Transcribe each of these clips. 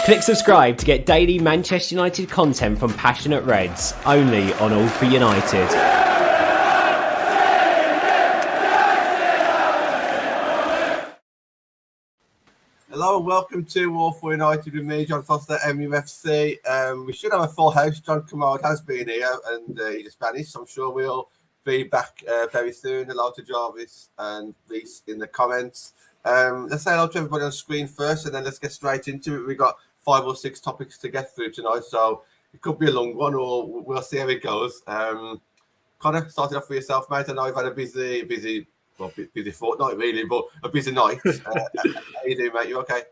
Click subscribe to get daily Manchester United content from Passionate Reds, only on All for United. Hello and welcome to All for United with me, John Foster, MUFC. We should have a full house. John Commode has been here and he just vanished. I'm sure we'll be back very soon. Hello to Jarvis and Reese in the comments. Let's say hello to everybody on screen first and then let's get straight into it. We've got 5 or 6 topics to get through tonight, so it could be a long one or we'll see how it goes. Connor, starting off for yourself, mate. I know you've had a busy fortnight really, but a busy night. How you doing, mate? You okay?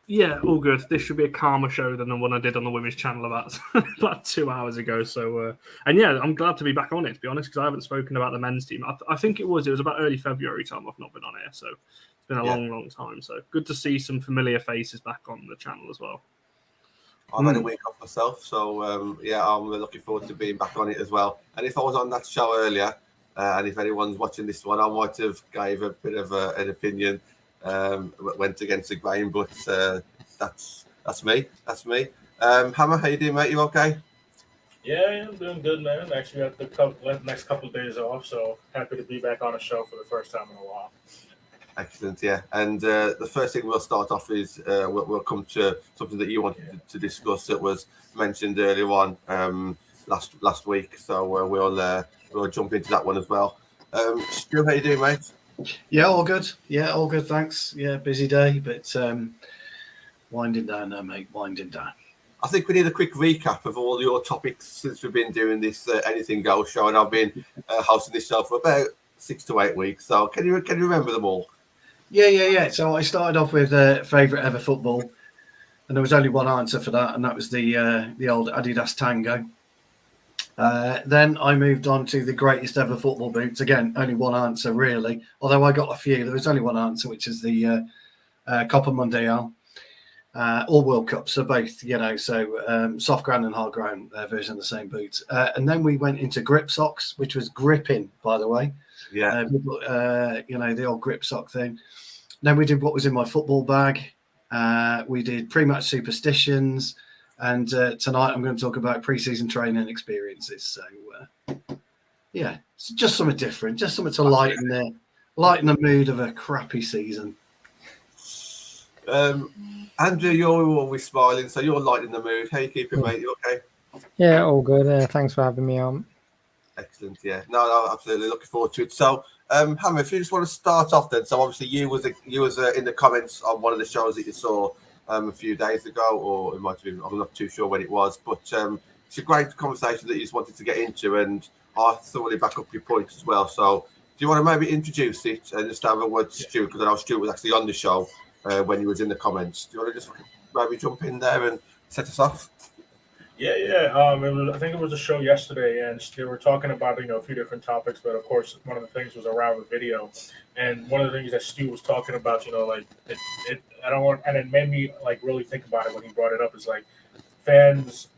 Yeah, all good. This should be a calmer show than the one I did on the women's channel about 2 hours ago. So, and yeah, I'm glad to be back on it, to be honest, because I haven't spoken about the men's team. I think it was about early February time I've not been on here, so it's been a long time. So good to see some familiar faces back on the channel as well. I've had a week off myself, so I'm looking forward to being back on it as well. And if I was on that show earlier, and if anyone's watching this one, I might have gave a bit of an opinion. Went against the grain, but that's me. Hammer, how you doing, mate? You okay? Yeah, I'm doing good, man. Actually, got the next couple of days off, so happy to be back on a show for the first time in a while. Excellent, yeah. And the first thing we'll start off is we'll come to something that you wanted to discuss that was mentioned earlier on last week. So we'll jump into that one as well. Stu, how you doing, mate? Yeah, all good. Thanks. Yeah, busy day, but winding down now, mate. Winding down. I think we need a quick recap of all your topics since we've been doing this Anything Goes show, and I've been hosting this show for about 6 to 8 weeks. So can you remember them all? Yeah. So I started off with favourite ever football, and there was only one answer for that, and that was the old Adidas Tango. Then I moved on to the greatest ever football boots. Again, only one answer really. Although I got a few, there was only one answer, which is the Copa Mundial, all World Cups. So both, so soft ground and hard ground version of the same boots. And then we went into grip socks, which was gripping, by the way. Yeah. The old grip sock thing. Then we did what was in my football bag. We did pre-match superstitions. And tonight I'm going to talk about pre-season training experiences. So, it's just something different, just something to lighten the mood of a crappy season. Andrew, you're always smiling, so you're lightening the mood. How you keeping, mate? You okay? Yeah, all good. Thanks for having me on. Excellent. Yeah, no, absolutely. Looking forward to it. So, Hammer, if you just want to start off then. So, obviously, you was in the comments on one of the shows that you saw a few days ago, or it might have been, I'm not too sure when it was, but it's a great conversation that you just wanted to get into, and I thoroughly back up your points as well. So do you want to maybe introduce it and just have a word to Stu, because I know Stu was actually on the show when he was in the comments. Do you want to just maybe jump in there and set us off? Yeah. I think it was a show yesterday, and they were talking about a few different topics, but of course one of the things was around the video, and one of the things that Stu was talking about, and it made me really think about it when he brought it up, is fans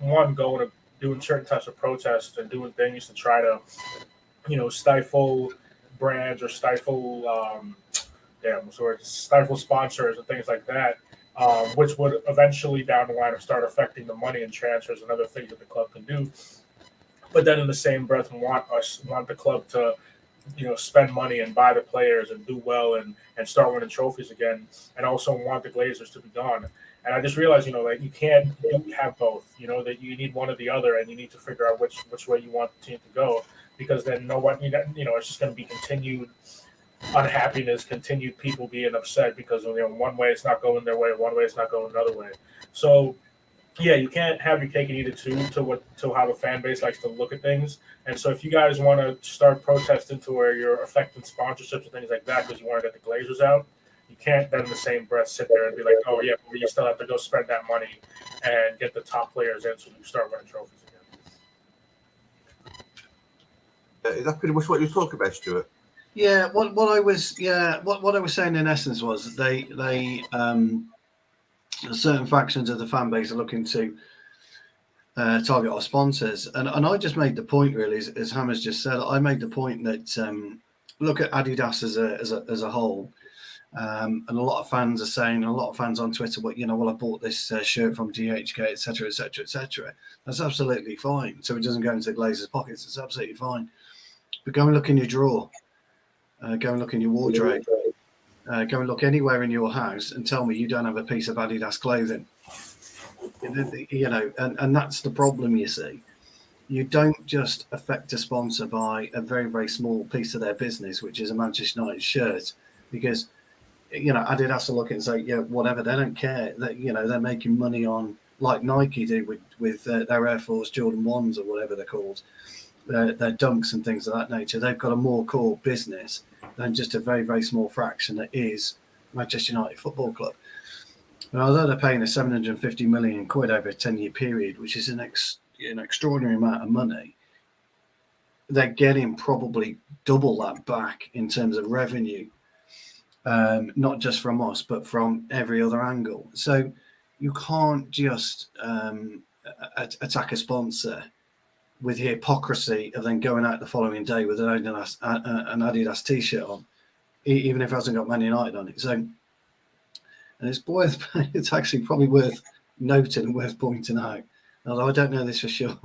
going to doing certain types of protests and doing things to try to stifle brands or stifle sponsors and things like that. Which would eventually down the line start affecting the money and transfers and other things that the club can do. But then in the same breath, want the club to, spend money and buy the players and do well and start winning trophies again, and also want the Glazers to be gone. And I just realized, you can't have both. That you need one or the other, and you need to figure out which way you want the team to go, because then it's just going to be continued unhappiness, continued people being upset because one way it's not going their way, one way it's not going another way. So you can't have your cake and eat it too, to how the fan base likes to look at things. And so if you guys want to start protesting to where you're affecting sponsorships and things like that because you want to get the Glazers out, you can't then in the same breath sit there and be like, oh yeah, but you still have to go spend that money and get the top players in so you start winning trophies again. Is that pretty much what you're talking about, Stuart? Yeah, what I was saying in essence was they certain factions of the fan base are looking to target our sponsors. And I just made the point, really, as Hammer's just said, I made the point that look at Adidas as a whole. And a lot of fans are saying, a lot of fans on Twitter, well, I bought this shirt from DHK, etc., etc., etc. That's absolutely fine. So it doesn't go into the Glazers' pockets. It's absolutely fine. But go and look in your drawer. Go and look in your wardrobe. Go and look anywhere in your house and tell me you don't have a piece of Adidas clothing. And that's the problem, you see. You don't just affect a sponsor by a very, very small piece of their business, which is a Manchester United shirt, because Adidas will look and say, yeah, whatever, they don't care. That they're making money on, like Nike do with their Air Force Jordan 1s or whatever they're called, their dunks and things of that nature. They've got a more core business than just a very, very small fraction that is Manchester United Football Club. And although they're paying a 750 million quid over a 10-year period, which is an extraordinary amount of money, they're getting probably double that back in terms of revenue. Not just from us, but from every other angle. So you can't just attack a sponsor with the hypocrisy of then going out the following day with an Adidas t-shirt on, even if it hasn't got Man United on it. So, and it's actually probably worth noting and worth pointing out, although I don't know this for sure.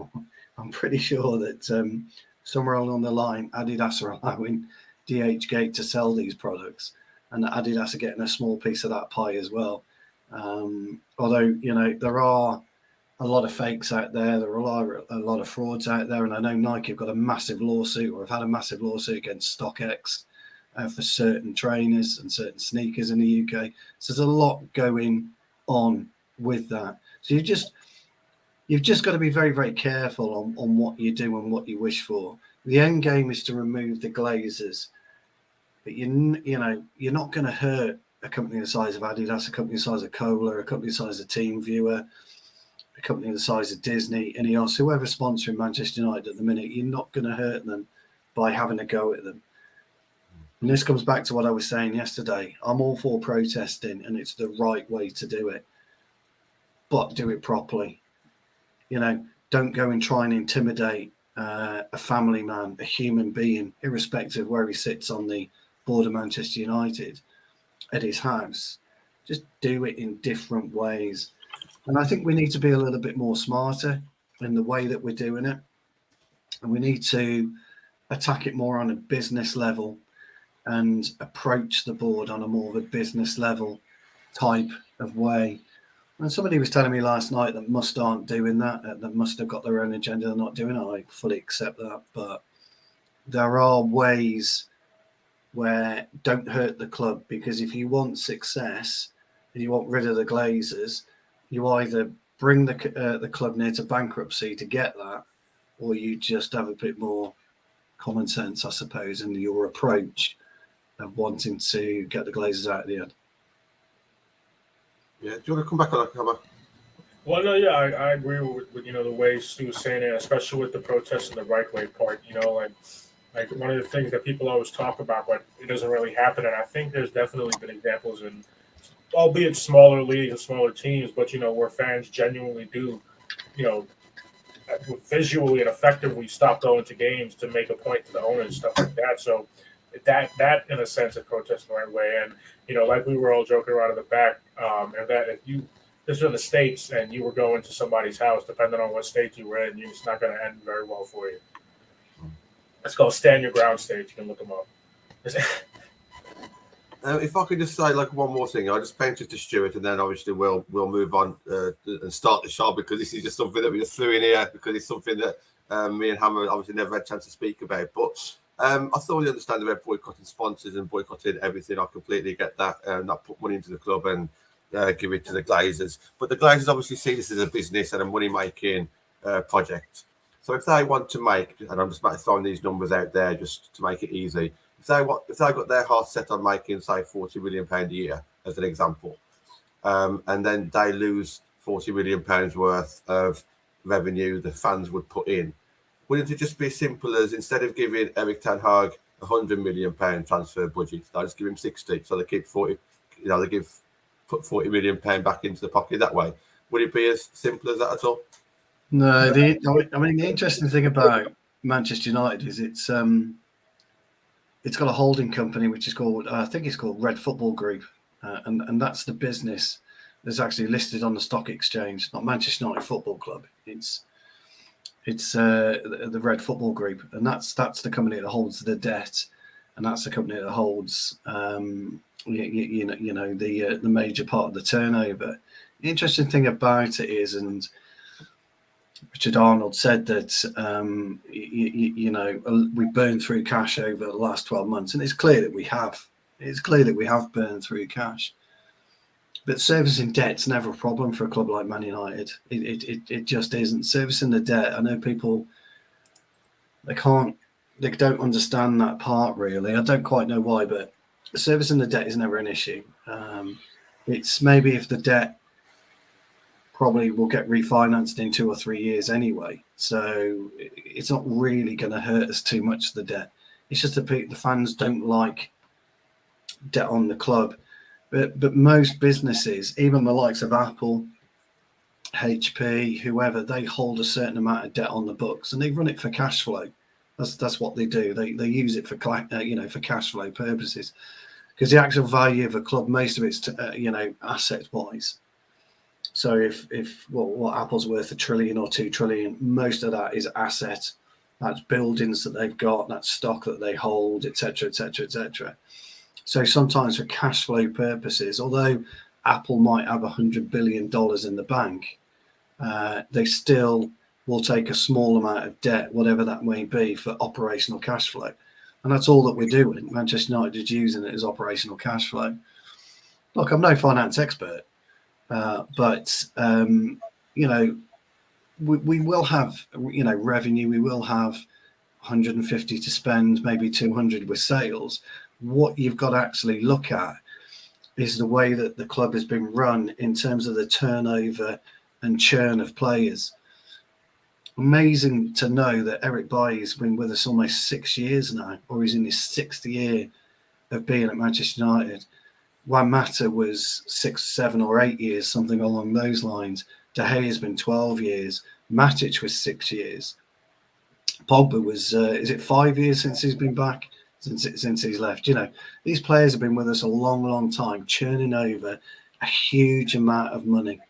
I'm pretty sure that somewhere along the line, Adidas are allowing DHgate to sell these products, and Adidas are getting a small piece of that pie as well. Although, there are a lot of fakes out there. There are a lot of frauds out there. And I know Nike have got a massive lawsuit, or have had a massive lawsuit against StockX for certain trainers and certain sneakers in the UK. So there's a lot going on with that. So you've just got to be very, very careful on what you do and what you wish for. The end game is to remove the Glazers. But you're not going to hurt a company the size of Adidas, a company the size of Cola, a company the size of TeamViewer, a company the size of Disney, Ineos, whoever's sponsoring Manchester United at the minute. You're not going to hurt them by having a go at them. And this comes back to what I was saying yesterday. I'm all for protesting, and it's the right way to do it. But do it properly. Don't go and try and intimidate a family man, a human being, irrespective of where he sits on the board of Manchester United at his house. Just do it in different ways. And I think we need to be a little bit more smarter in the way that we're doing it. And we need to attack it more on a business level and approach the board on a more of a business level type of way. And somebody was telling me last night that Must aren't doing that, that Must have got their own agenda, they're not doing it. I fully accept that. But there are ways where don't hurt the club, because if you want success and you want rid of the Glazers, you either bring the club near to bankruptcy to get that, or you just have a bit more common sense, I suppose, in your approach of wanting to get the Glazers out at the end. Yeah, do you want to come back on that, Hammer? Well, no, yeah, I agree with the way Stu was saying it, especially with the protest and the right way part. Like one of the things that people always talk about, but it doesn't really happen. And I think there's definitely been examples in, albeit smaller leagues and smaller teams, but where fans genuinely do, visually and effectively stop going to games to make a point to the owner and stuff like that. So that in a sense is protest the right way. And like we were all joking around in the back, and that if this was in the States and you were going to somebody's house, depending on what state you were in, it's not going to end very well for you. It's called Stand Your Ground stage. You can look them up. If I could just say one more thing, I just painted to Stuart, and then obviously we'll move on and start the show, because this is just something that we just threw in here because it's something that me and Hammer obviously never had a chance to speak about. But I thoroughly understand about boycotting sponsors and boycotting everything. I completely get that. Not put money into the club and give it to the Glazers. But the Glazers obviously see this as a business and a money-making project. So if they want to make, and I'm just throwing these numbers out there just to make it easy, if they got their heart set on making, say, £40 million a year, as an example, and then they lose £40 million worth of revenue the fans would put in, wouldn't it just be as simple as, instead of giving Eric Ten Hag £100 million transfer budget, they just give him 60, so they keep 40. They put £40 million back into the pocket that way. Would it be as simple as that at all? No, I mean the interesting thing about Manchester United is it's got a holding company which is called I think it's called Red Football Group, and that's the business that's actually listed on the stock exchange. Not Manchester United Football Club. It's the Red Football Group, and that's the company that holds the debt, and that's the company that holds the major part of the turnover. The interesting thing about it is, and Richard Arnold said that we burned through cash over the last 12 months, and it's clear that we have. It's clear that we have burned through cash. But servicing debt's never a problem for a club like Man United. It just isn't. Servicing the debt, I know people they don't understand that part really. I don't quite know why, but servicing the debt is never an issue. It's maybe if the debt probably will get refinanced in 2 or 3 years anyway. So it's not really going to hurt us too much, the debt. It's just that the fans don't like debt on the club. But most businesses, even the likes of Apple, HP, whoever, they hold a certain amount of debt on the books and they run it for cash flow. That's what they do. They use it for for cash flow purposes, because the actual value of a club, most of it's asset wise. So if what Apple's worth $1 trillion or $2 trillion, most of that is asset. That's buildings that they've got, that's stock that they hold, etc., etc., etc. So sometimes for cash flow purposes, although Apple might have $100 billion in the bank, they still will take a small amount of debt, whatever that may be, for operational cash flow. And that's all that we're doing. Manchester United is using it as operational cash flow. Look, I'm no finance expert, but we will have revenue. We will have 150 to spend, maybe 200 with sales. What you've got to actually look at is the way that the club has been run in terms of the turnover and churn of players. Amazing to know that Eric Bailly's been with us almost 6 years now, or he's in his 6th year of being at Manchester United. Juan Mata was 6, 7 or 8 years, something along those lines. DeGea has been 12 years. Matic was 6 years. Pogba was, is it 5 years since he's been back? Since he's left. These players have been with us a long, long time, churning over a huge amount of money.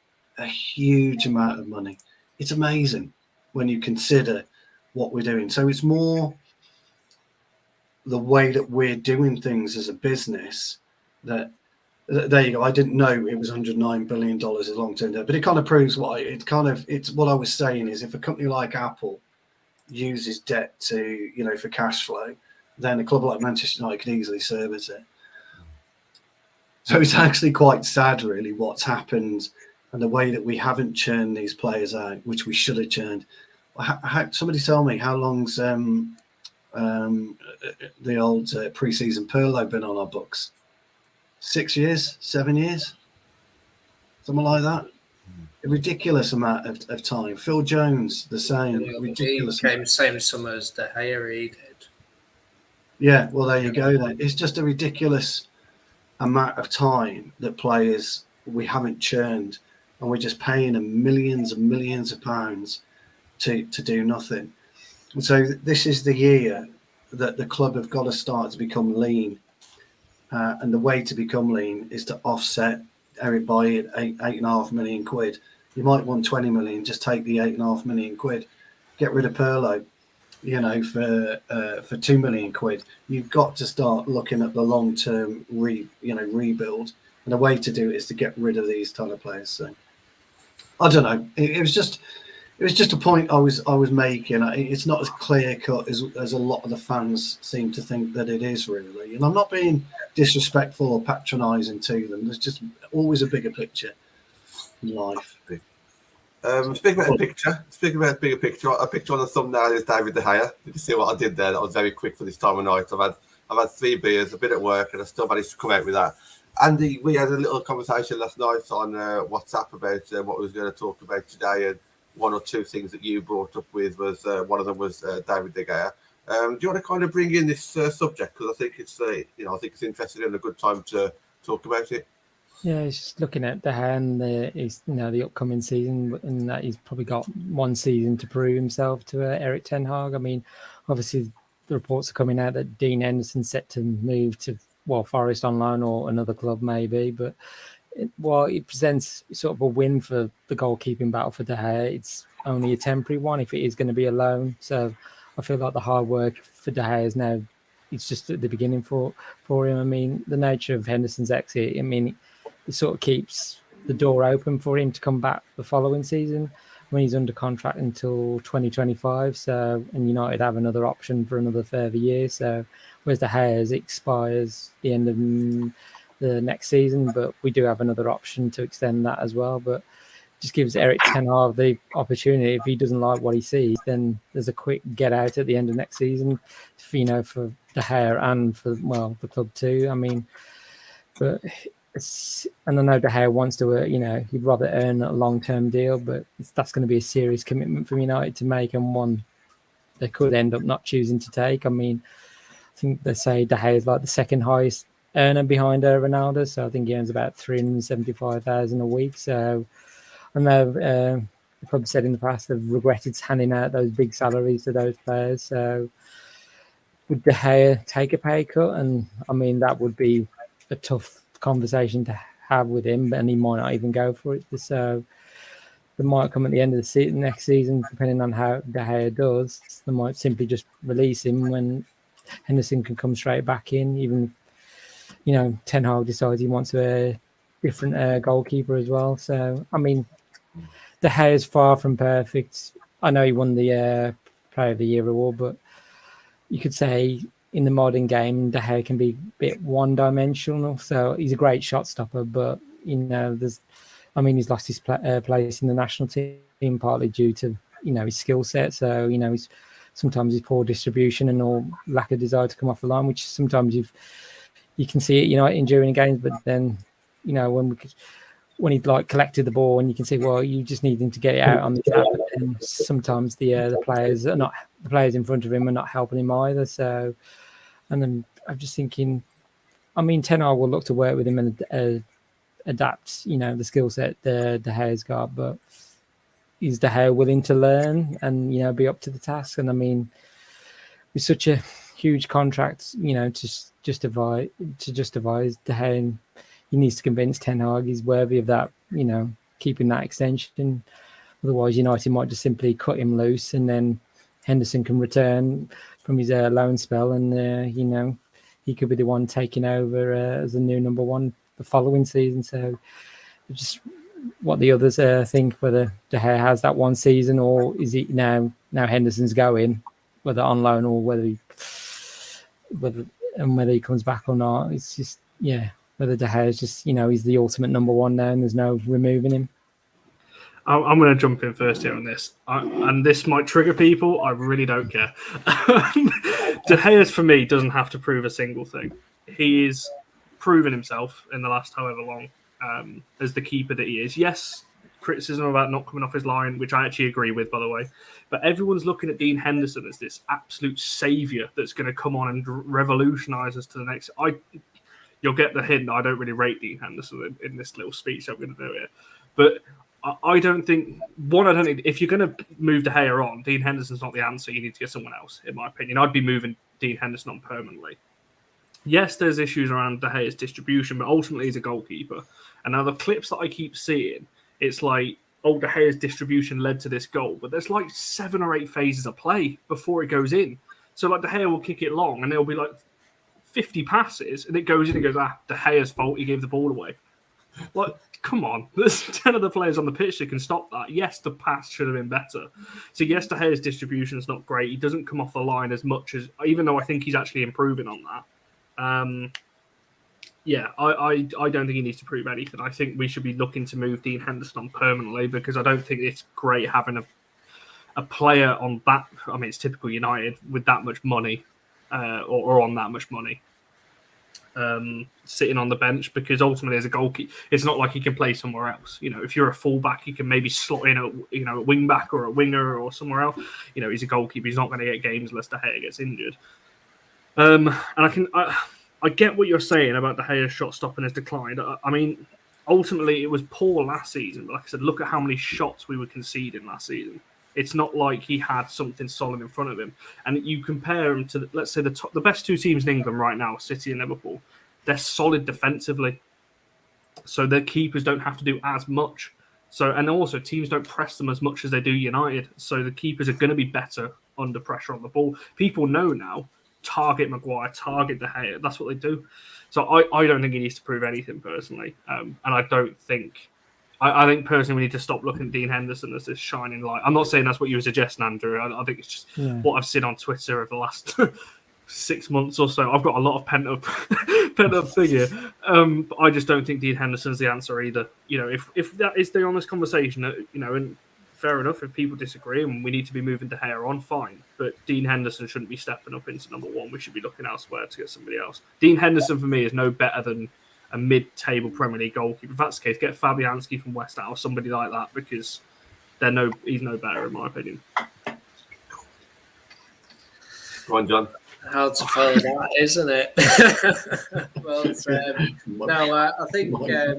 It's amazing when you consider what we're doing. So it's more the way that we're doing things as a business that there you go. I didn't know it was $109 billion as long-term debt, but it kind of proves why. It's what I was saying is if a company like Apple uses debt to, for cash flow, then a club like Manchester United could easily service it. So it's actually quite sad, really, what's happened and the way that we haven't churned these players out, which we should have churned. Somebody tell me, how long's the old pre-season Pirlo been on our books? 6 years? 7 years? Something like that? A ridiculous amount of time. Phil Jones, the same. Ridiculous. He came same summer as DeGea, he did. Yeah, well, there you go then. It's just a ridiculous amount of time that players we haven't churned, and we're just paying them millions and millions of pounds to do nothing. And so this is the year that the club have got to start to become lean. And the way to become lean is to offset Eric Bailly at £8.5 million. You might want 20 million, just take the £8.5 million. Get rid of Pirlo, for 2 million quid. You've got to start looking at the long-term rebuild, and the way to do it is to get rid of these ton of players. So I don't know. It was just a point I was making. It's not as clear cut as a lot of the fans seem to think that it is, really. And I'm not being disrespectful or patronising to them. There's just always a bigger picture in life. Speaking about a bigger picture, a picture on the thumbnail is David DeGea. Did you see what I did there? That was very quick for this time of night. I've had 3 beers, a bit at work, and I still managed to come out with that. Andy, we had a little conversation last night on WhatsApp about what we was going to talk about today, and 1 or 2 things that you brought up with was one of them was David DeGea. Do you want to kind of bring in this subject, because I think it's I think it's interesting and a good time to talk about it. Yeah, it's just looking at De Gea and the upcoming season, and that he's probably got one season to prove himself to Eric Ten Hag. I mean, obviously the reports are coming out that Dean Henderson's set to move to Forest on loan or another club maybe, but it presents sort of a win for the goalkeeping battle for De Gea. It's only a temporary one if it is going to be a loan. So I feel like the hard work for De Gea is now, it's just at the beginning for him. I mean, the nature of Henderson's exit, I mean, it sort of keeps the door open for him to come back the following season when he's under contract until 2025. So, and United have another option for another further year. So, whereas De Gea's expires the end of the next season, but we do have another option to extend that as well. But just gives Eric Ten Hag the opportunity. If he doesn't like what he sees, then there's a quick get out at the end of next season, for De Gea and for the club too. I mean, but and I know De Gea wants to, he'd rather earn a long-term deal, but that's going to be a serious commitment for United to make, and one they could end up not choosing to take. I mean, I think they say De Gea is like the second highest earner behind Ronaldo, so I think he earns about 375,000 a week. So I know the club said in the past they've regretted handing out those big salaries to those players. So would De Gea take a pay cut? And I mean, that would be a tough conversation to have with him, and he might not even go for it. So they might come at the end of the next season, depending on how De Gea does. They might simply just release him when Henderson can come straight back in. Even Ten Hag decides he wants a different goalkeeper as well. So I mean, De Gea is far from perfect. I know he won the Player of the Year award, but you could say in the modern game, De Gea can be a bit one-dimensional. So he's a great shot stopper, but he's lost his place in the national team partly due to his skill set. So sometimes his poor distribution and or lack of desire to come off the line, which sometimes you can see it in during games. But then when he collected the ball, and you can see, well, you just need him to get it out on the tap. But then sometimes the players in front of him are not helping him either. So. And then I'm just thinking, I mean, Ten Hag will look to work with him and adapt, the skill set De Gea's got, but is De Gea willing to learn and, be up to the task? And I mean, with such a huge contract, to justify De Gea, he needs to convince Ten Hag he's worthy of that, keeping that extension. Otherwise, United might just simply cut him loose, and then Henderson can return from his loan spell, and he could be the one taking over as the new number one the following season. So, just what the others think, whether De Gea has that one season, or is it now Henderson's going, whether on loan or whether he comes back or not. It's just whether De Gea is just he's the ultimate number one now, and there's no removing him. I'm going to jump in first here on this, and this might trigger people. I really don't care. De Gea, for me, doesn't have to prove a single thing. He's proven himself in the last however long as the keeper that he is. Yes, criticism about not coming off his line, which I actually agree with, by the way. But everyone's looking at Dean Henderson as this absolute saviour that's going to come on and revolutionise us to the next. You'll get the hint. I don't really rate Dean Henderson in this little speech I'm going to do here, but. I don't think if you're going to move De Gea on, Dean Henderson's not the answer. You need to get someone else, in my opinion. I'd be moving Dean Henderson on permanently. Yes, there's issues around De Gea's distribution, but ultimately he's a goalkeeper. And now the clips that I keep seeing, it's like, De Gea's distribution led to this goal, but there's like 7 or 8 phases of play before it goes in. So like De Gea will kick it long, and there'll be like 50 passes, and it goes in and goes, De Gea's fault, he gave the ball away. Like, come on. There's 10 of the players on the pitch that can stop that. Yes, the pass should have been better. So, yes, De Gea's distribution is not great. He doesn't come off the line as much as, even though I think he's actually improving on that. I don't think he needs to prove anything. I think we should be looking to move Dean Henderson on permanently, because I don't think it's great having a player on that. I mean, it's typical United with that much money or on that much money. Sitting on the bench, because ultimately as a goalkeeper, it's not like he can play somewhere else. If you're a fullback, you can maybe slot in a wing back or a winger or somewhere else. He's a goalkeeper. He's not going to get games unless De Gea gets injured. And I get what you're saying about De Gea's shot stopping has declined. I mean, ultimately it was poor last season. But like I said, look at how many shots we were conceding last season. It's not like he had something solid in front of him. And you compare him to, let's say, the best two teams in England right now, City and Liverpool. They're solid defensively, so their keepers don't have to do as much. So, and also teams don't press them as much as they do United. So the keepers are going to be better under pressure on the ball. People know now, target Maguire, target De Gea. That's what they do. So I don't think he needs to prove anything personally. And I don't think... I think personally we need to stop looking at Dean Henderson as this shining light. I'm not saying that's what you were suggesting, Andrew. I think it's just what I've seen on Twitter over the last 6 months or so. I've got a lot of pent up thing here. But I just don't think Dean Henderson's the answer either. You know, if that is the honest conversation, you know, and fair enough, if people disagree and we need to be moving De Gea on, fine. But Dean Henderson shouldn't be stepping up into number one. We should be looking elsewhere to get somebody else. Dean Henderson for me is no better than a mid-table Premier League goalkeeper. If that's the case, get Fabianski from West Ham or somebody like that, because he's no better in my opinion. Go on, John. How to follow that, isn't it? Well, I think I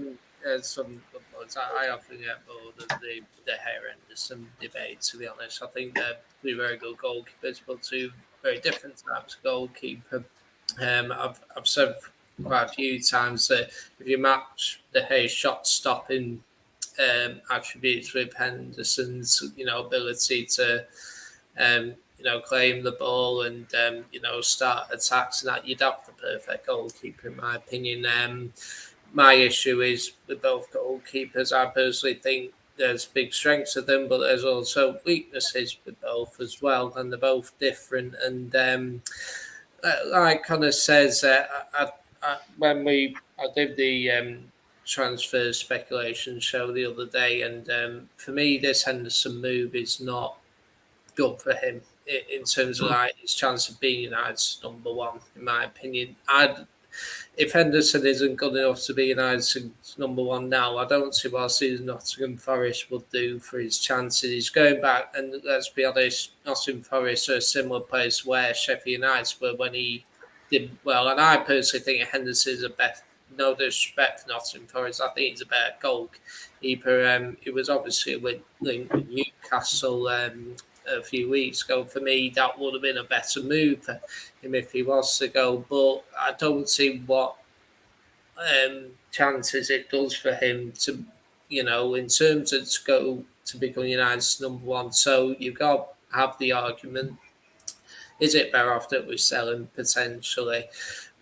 often get bored of the De Gea Henderson debate, to be honest. I think they're two very good goalkeepers, but two very different types of goalkeeper. I've said quite a few times that if you match De Gea's shot stopping attributes with Henderson's, ability to claim the ball and start attacks and that, you'd have the perfect goalkeeper in my opinion. My issue is with both goalkeepers. I personally think there's big strengths of them, but there's also weaknesses with both as well, and they're both different. And like Connor says, when I did the transfer speculation show the other day, and for me, this Henderson move is not good for him in terms of like his chance of being United's number one, in my opinion. If Henderson isn't good enough to be United's number one now, I don't see what Nottingham Forest will do for his chances. He's going back, and let's be honest, Nottingham Forest are a similar place where Sheffield United were when he did well. And I personally think Henderson is a better, no disrespect to Nottingham Forest, I think he's a better goalkeeper. It was obviously with Newcastle a few weeks ago. For me, that would have been a better move for him if he was to go, but I don't see what chances it does for him to, in terms of to go to become United's number one. So you've got to have the argument, is it better off that we sell him potentially?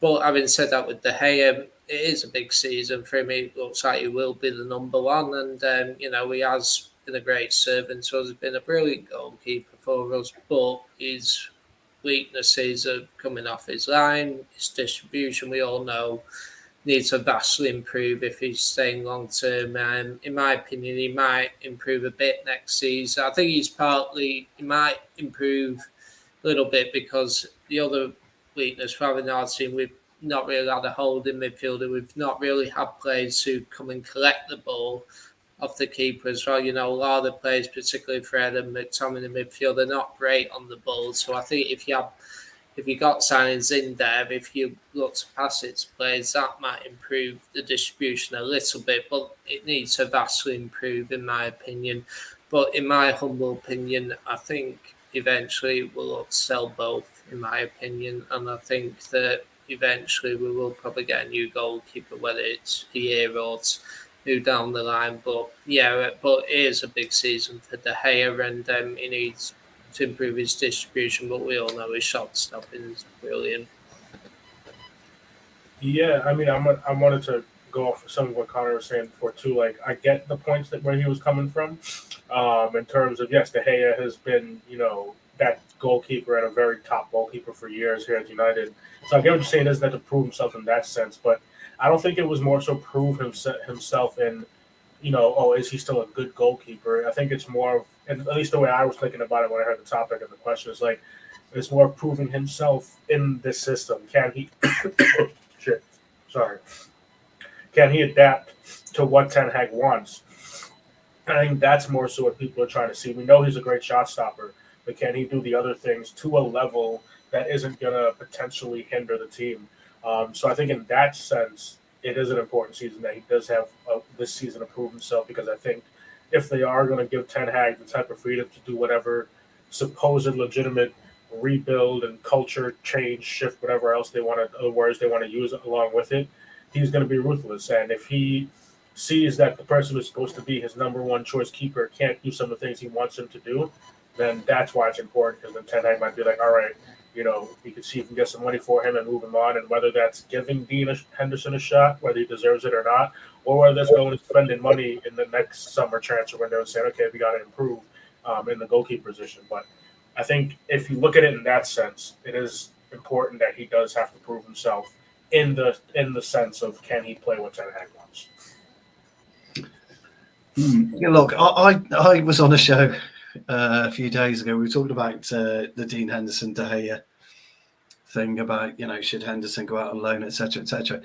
But having said that, with De Gea, it is a big season for him. It looks like he will be the number one, and he has been a great servant, so he's been a brilliant goalkeeper for us, but his weaknesses are coming off his line. His distribution, we all know, needs to vastly improve if he's staying long term. In my opinion, he might improve a bit next season. I think he might improve a little bit because the other weakness for having our team, we've not really had a holding midfielder. We've not really had players who come and collect the ball off the keeper as well. A lot of the players, particularly Fred and McTominay in the midfield, they're not great on the ball. So I think if you got signings in there, if you look to pass it to players, that might improve the distribution a little bit, but it needs to vastly improve in my opinion. But in my humble opinion, I think eventually we'll look to sell both, in my opinion, and I think that eventually we will probably get a new goalkeeper, whether it's a year or two down the line. But it is a big season for De Gea, and he needs to improve his distribution, but we all know his shot stopping is brilliant. Yeah, I mean, I wanted to go off of some of what Connor was saying before too. Like, I get the points where he was coming from, in terms of, yes, De Gea has been, that goalkeeper and a very top goalkeeper for years here at United. So I get what you're saying, isn't that to prove himself in that sense, but I don't think it was more so prove himself in, is he still a good goalkeeper? I think it's more of, and at least the way I was thinking about it when I heard the topic of the question is like, it's more proving himself in this system. Can he, can he adapt to what Ten Hag wants? And I think that's more so what people are trying to see. We know he's a great shot stopper, but can he do the other things to a level that isn't going to potentially hinder the team? So I think in that sense, it is an important season that he does have this season to prove himself, because I think if they are going to give Ten Hag the type of freedom to do whatever supposed legitimate rebuild and culture change, shift, whatever else they want to, words they want to use along with it, he's going to be ruthless. And if he sees that the person who's supposed to be his number one choice keeper can't do some of the things he wants him to do, then that's why it's important, because then Ten Hag might be like, all right, we can see if we can get some money for him and move him on. And whether that's giving Henderson a shot, whether he deserves it or not, or whether that's going and spending money in the next summer transfer window and saying, okay, we got to improve in the goalkeeper position. But I think if you look at it in that sense, it is important that he does have to prove himself in the sense of, can he play what Ten Hag wants? Yeah, look, I was on a show a few days ago. We were talking about the Dean Henderson De Gea thing about, should Henderson go out on loan, etc., etc.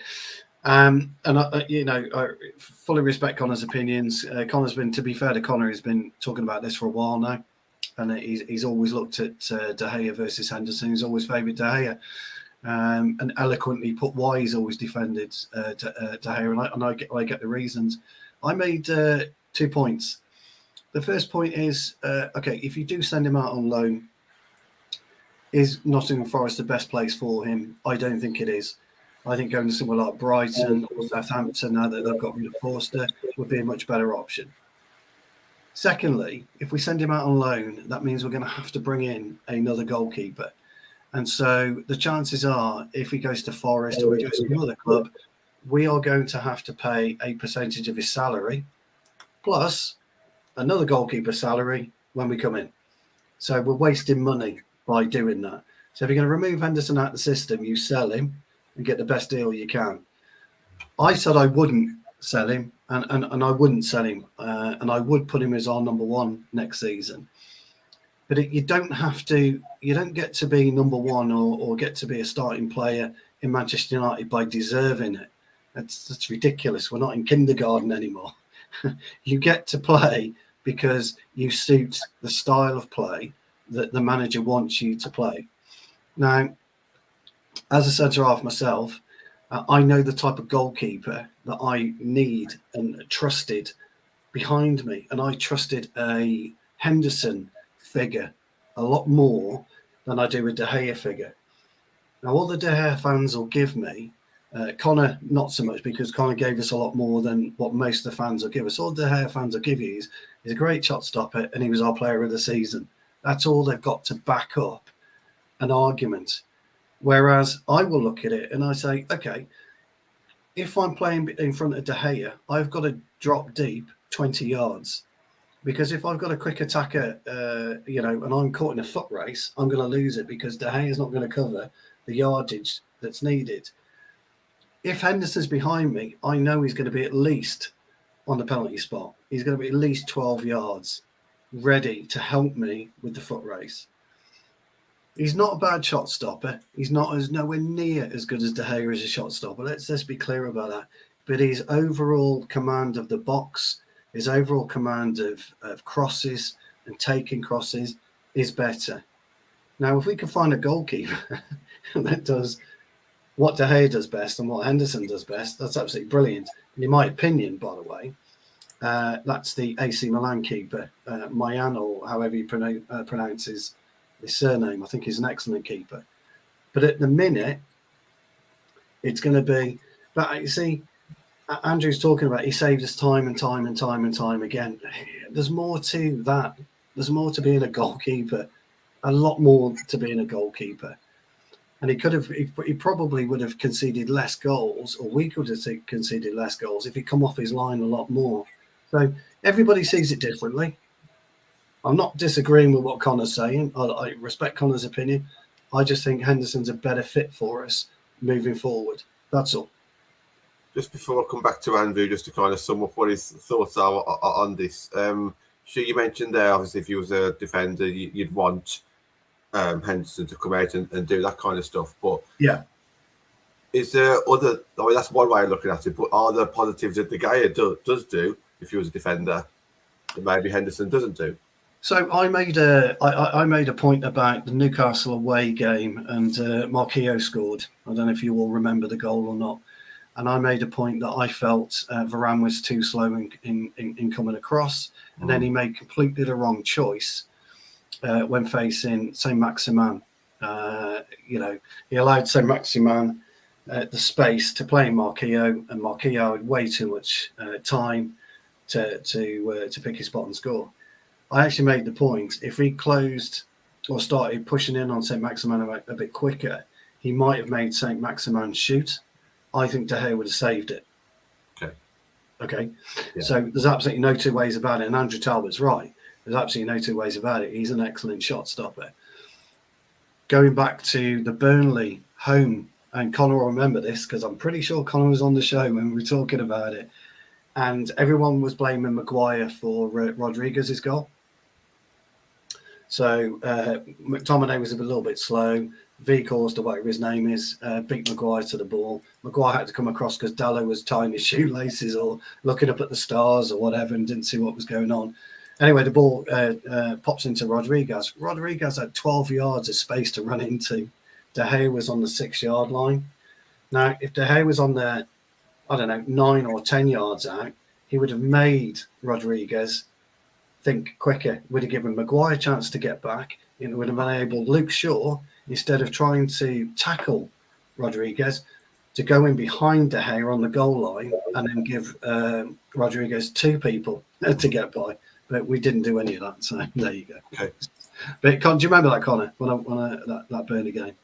And I fully respect Connor's opinions. Connor's been, to be fair to Connor, he's been talking about this for a while now, and he's always looked at De Gea versus Henderson. He's always favoured De Gea, and eloquently put why he's always defended De Gea, and I get the reasons. I made 2 points. The first point is, okay, if you do send him out on loan, is Nottingham Forest the best place for him? I don't think it is. I think going to somewhere like Brighton or Southampton, now that they've got rid of Forster, would be a much better option. Secondly, if we send him out on loan, that means we're going to have to bring in another goalkeeper. And so the chances are, if he goes to Forest or he goes to another club, we are going to have to pay a percentage of his salary, plus another goalkeeper salary when we come in. So we're wasting money by doing that. So if you're going to remove Henderson out of the system, you sell him and get the best deal you can. I said I wouldn't sell him, and I wouldn't sell him, and I would put him as our number one next season. But you don't get to be number one or get to be a starting player in Manchester United by deserving it. That's ridiculous. We're not in kindergarten anymore. You get to play because you suit the style of play that the manager wants you to play. Now, as a centre-half myself, I know the type of goalkeeper that I need and trusted behind me. And I trusted a Henderson figure a lot more than I do a De Gea figure. Now, all the De Gea fans will give me, Connor, not so much, because Connor gave us a lot more than what most of the fans will give us. All De Gea fans will give you is he's a great shot stopper and he was our player of the season. That's all they've got to back up an argument. Whereas I will look at it and I say, okay, if I'm playing in front of De Gea, I've got to drop deep 20 yards. Because if I've got a quick attacker, and I'm caught in a foot race, I'm going to lose it because De Gea is not going to cover the yardage that's needed. If Henderson's behind me, I know he's going to be at least on the penalty spot. He's going to be at least 12 yards ready to help me with the foot race. He's not a bad shot stopper. He's nowhere near as good as De Gea as a shot stopper. Let's be clear about that. But his overall command of the box, his overall command of crosses and taking crosses is better. Now, if we can find a goalkeeper that does what De Gea does best and what Henderson does best, that's absolutely brilliant. And in my opinion, by the way, that's the AC Milan keeper, Mayan, or however you pronounce his surname. I think he's an excellent keeper. But at the minute, it's going to be... But you see, Andrew's talking about he saved us time and time and time and time again. There's more to that. There's more to being a goalkeeper. A lot more to being a goalkeeper. And he probably would have conceded less goals, or we could have conceded less goals if he'd come off his line a lot more. So everybody sees it differently. I'm not disagreeing with what Connor's saying. I respect Connor's opinion. I just think Henderson's a better fit for us moving forward. That's all. Just before I come back to Andrew, just to kind of sum up what his thoughts are on this. Sure, you mentioned there, obviously, if you was a defender, you'd want Henderson to come out and do that kind of stuff. But yeah, is there other? I mean, that's one way of looking at it. But are there positives that De Gea does do if he was a defender that maybe Henderson doesn't do? So I made a point about the Newcastle away game, and Marquinhos scored. I don't know if you all remember the goal or not. and I made a point that I felt Varane was too slow in coming across, and then he made completely the wrong choice when facing Saint-Maximin. He allowed Saint-Maximin the space to play Marquillo, and Marquillo had way too much time to pick his spot and score. I actually made the point, if he closed or started pushing in on Saint-Maximin a bit quicker, he might have made Saint-Maximin shoot. I think De Gea would have saved it. Okay. Yeah. So there's absolutely no two ways about it. And Andrew Talbot's right. There's absolutely no two ways about it. He's an excellent shot stopper. Going back to the Burnley home, and Connor will remember this because I'm pretty sure Connor was on the show when we were talking about it. And everyone was blaming Maguire for Rodriguez's goal. So McTominay was a little bit slow. V-Caused, or whatever his name is, beat Maguire to the ball. Maguire had to come across because Dallo was tying his shoelaces or looking up at the stars or whatever and didn't see what was going on. Anyway, the ball pops into Rodriguez. Rodriguez had 12 yards of space to run into. De Gea was on the 6-yard line. Now, if De Gea was on the, 9 or 10 yards out, he would have made Rodriguez think quicker. Would have given Maguire a chance to get back. It would have enabled Luke Shaw, instead of trying to tackle Rodriguez, to go in behind De Gea on the goal line and then give Rodriguez 2 people to get by. But we didn't do any of that, so there you go. Okay. But do you remember that, Connor, that Burnley game?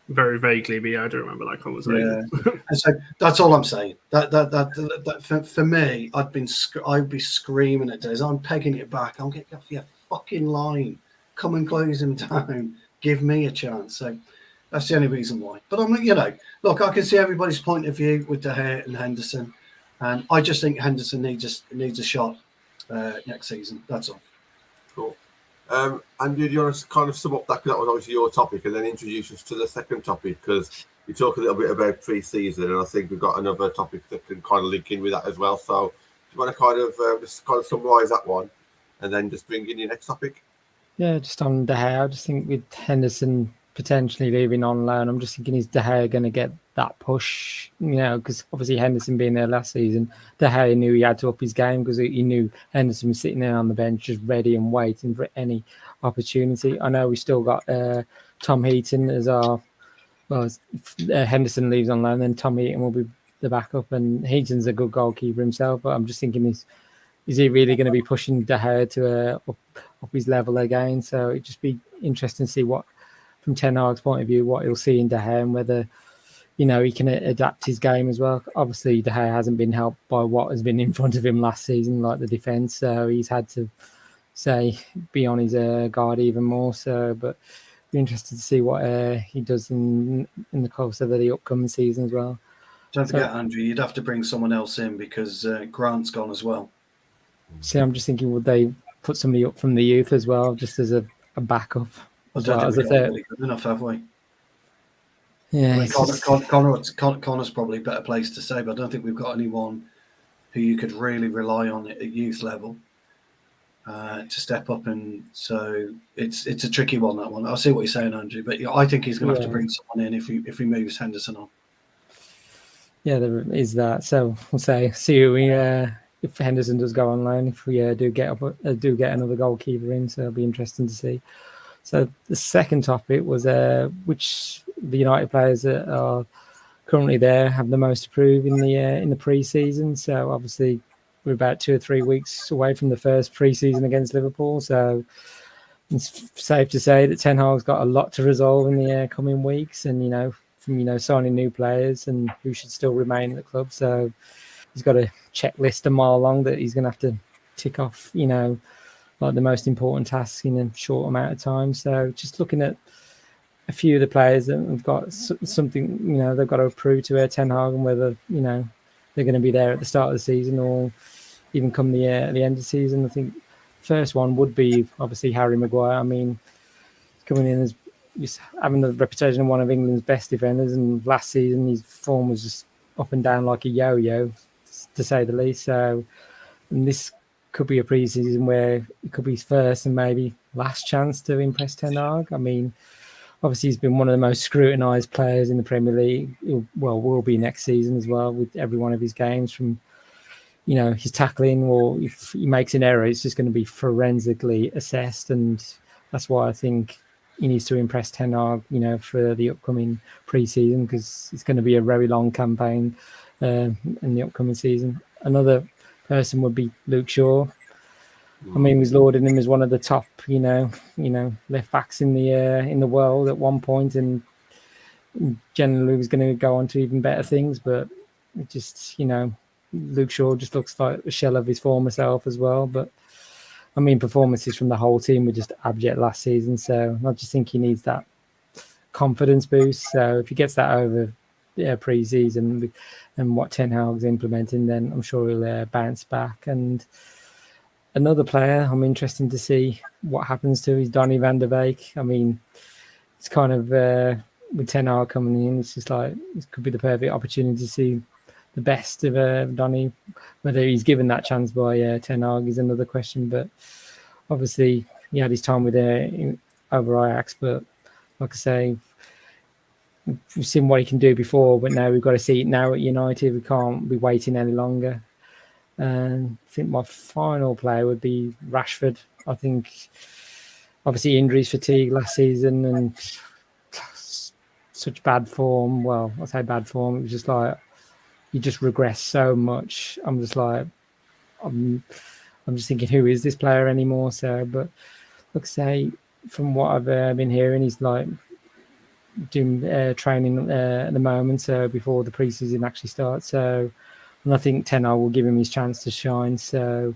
Very vaguely, but yeah, I do remember that conversation. Yeah. And so that's all I'm saying. That for me, I'd be screaming at Des. I'm pegging it back. I'm getting off your fucking line. Come and close him down. Give me a chance. So that's the only reason why. But I'm, look, I can see everybody's point of view with De Gea and Henderson, and I just think Henderson needs a shot next season. That's all. Cool. And do you want to kind of sum up that, because that was obviously your topic, and then introduce us to the second topic, because we talk a little bit about pre-season, and I think we've got another topic that can kind of link in with that as well. So do you want to kind of just kind of summarise that one, and then just bring in your next topic? Yeah, just on De Gea, I just think with Henderson potentially leaving on loan, I'm just thinking, is De Gea going to get that push? Because obviously Henderson being there last season, De Gea knew he had to up his game because he knew Henderson was sitting there on the bench just ready and waiting for any opportunity. I know we still got Tom Heaton as our... Well, if Henderson leaves on loan, then Tom Heaton will be the backup, and Heaton's a good goalkeeper himself, but I'm just thinking, is he really going to be pushing De Gea to up his level again? So it'd just be interesting to see what, from Ten Hag's point of view, what he'll see in De Gea and whether, he can adapt his game as well. Obviously, De Gea hasn't been helped by what has been in front of him last season, like the defence. So he's had to, be on his guard even more. So, but be interested to see what he does in the course of the upcoming season as well. Don't forget, Andrew, you'd have to bring someone else in because Grant's gone as well. See, I'm just thinking, would they put somebody up from the youth as well, just as a backup? I don't think we've got really good enough, have we? Yeah. Connor's probably a better place to say, but I don't think we've got anyone who you could really rely on at youth level to step up. And so it's a tricky one, that one. I see what you're saying, Andrew, but I think he's going to have to bring someone in if he moves Henderson on. Yeah, there is that. So we'll see who we... if Henderson does go on loan, if we do get another goalkeeper in, so it'll be interesting to see. So the second topic was which the United players that are currently there have the most to prove in the pre-season. So obviously we're about 2 or 3 weeks away from the first pre-season against Liverpool. So it's safe to say that Ten Hag's got a lot to resolve in the coming weeks, and from signing new players and who should still remain at the club. So he's got a checklist a mile long that he's going to have to tick off, like the most important tasks in a short amount of time. So just looking at a few of the players that have got something, they've got to prove to Ten Hag, and whether, they're going to be there at the start of the season or even come the end of the season. I think first one would be obviously Harry Maguire. I mean, coming in as just having the reputation of one of England's best defenders, and last season his form was just up and down like a yo-yo, to say the least. So, and this could be a pre-season where it could be his first and maybe last chance to impress Ten Hag. I mean, obviously he's been one of the most scrutinised players in the Premier League. Will be next season as well with every one of his games, from his tackling, or if he makes an error, it's just going to be forensically assessed, and that's why I think he needs to impress Ten Hag, for the upcoming pre-season, because it's going to be a very long campaign in the upcoming season. Another person would be Luke Shaw. I mean, was lauding him as one of the top, left backs in the world at one point, and generally was going to go on to even better things. But it just, Luke Shaw just looks like a shell of his former self as well. But I mean, performances from the whole team were just abject last season. So I just think he needs that confidence boost. So if he gets that over pre-season and what Ten Hag's implementing, then I'm sure he'll bounce back. And another player I'm interested to see what happens to is Donny van der Beek. I mean, it's kind of with Ten Hag coming in, it's just like it could be the perfect opportunity to see the best of Donny. Whether he's given that chance by Ten Hag is another question. But obviously, he had his time with over Ajax. But like I say, we've seen what he can do before. But now we've got to see it now at United. We can't be waiting any longer. And I think my final player would be Rashford. I think obviously injuries fatigue last season and such bad form. Well, I say bad form. It was just like you just regress so much. I'm just thinking, who is this player anymore? So, but like I say, from what I've been hearing, he's like doing training at the moment. So before the preseason actually starts. So. And I think Ten Hag will give him his chance to shine. So,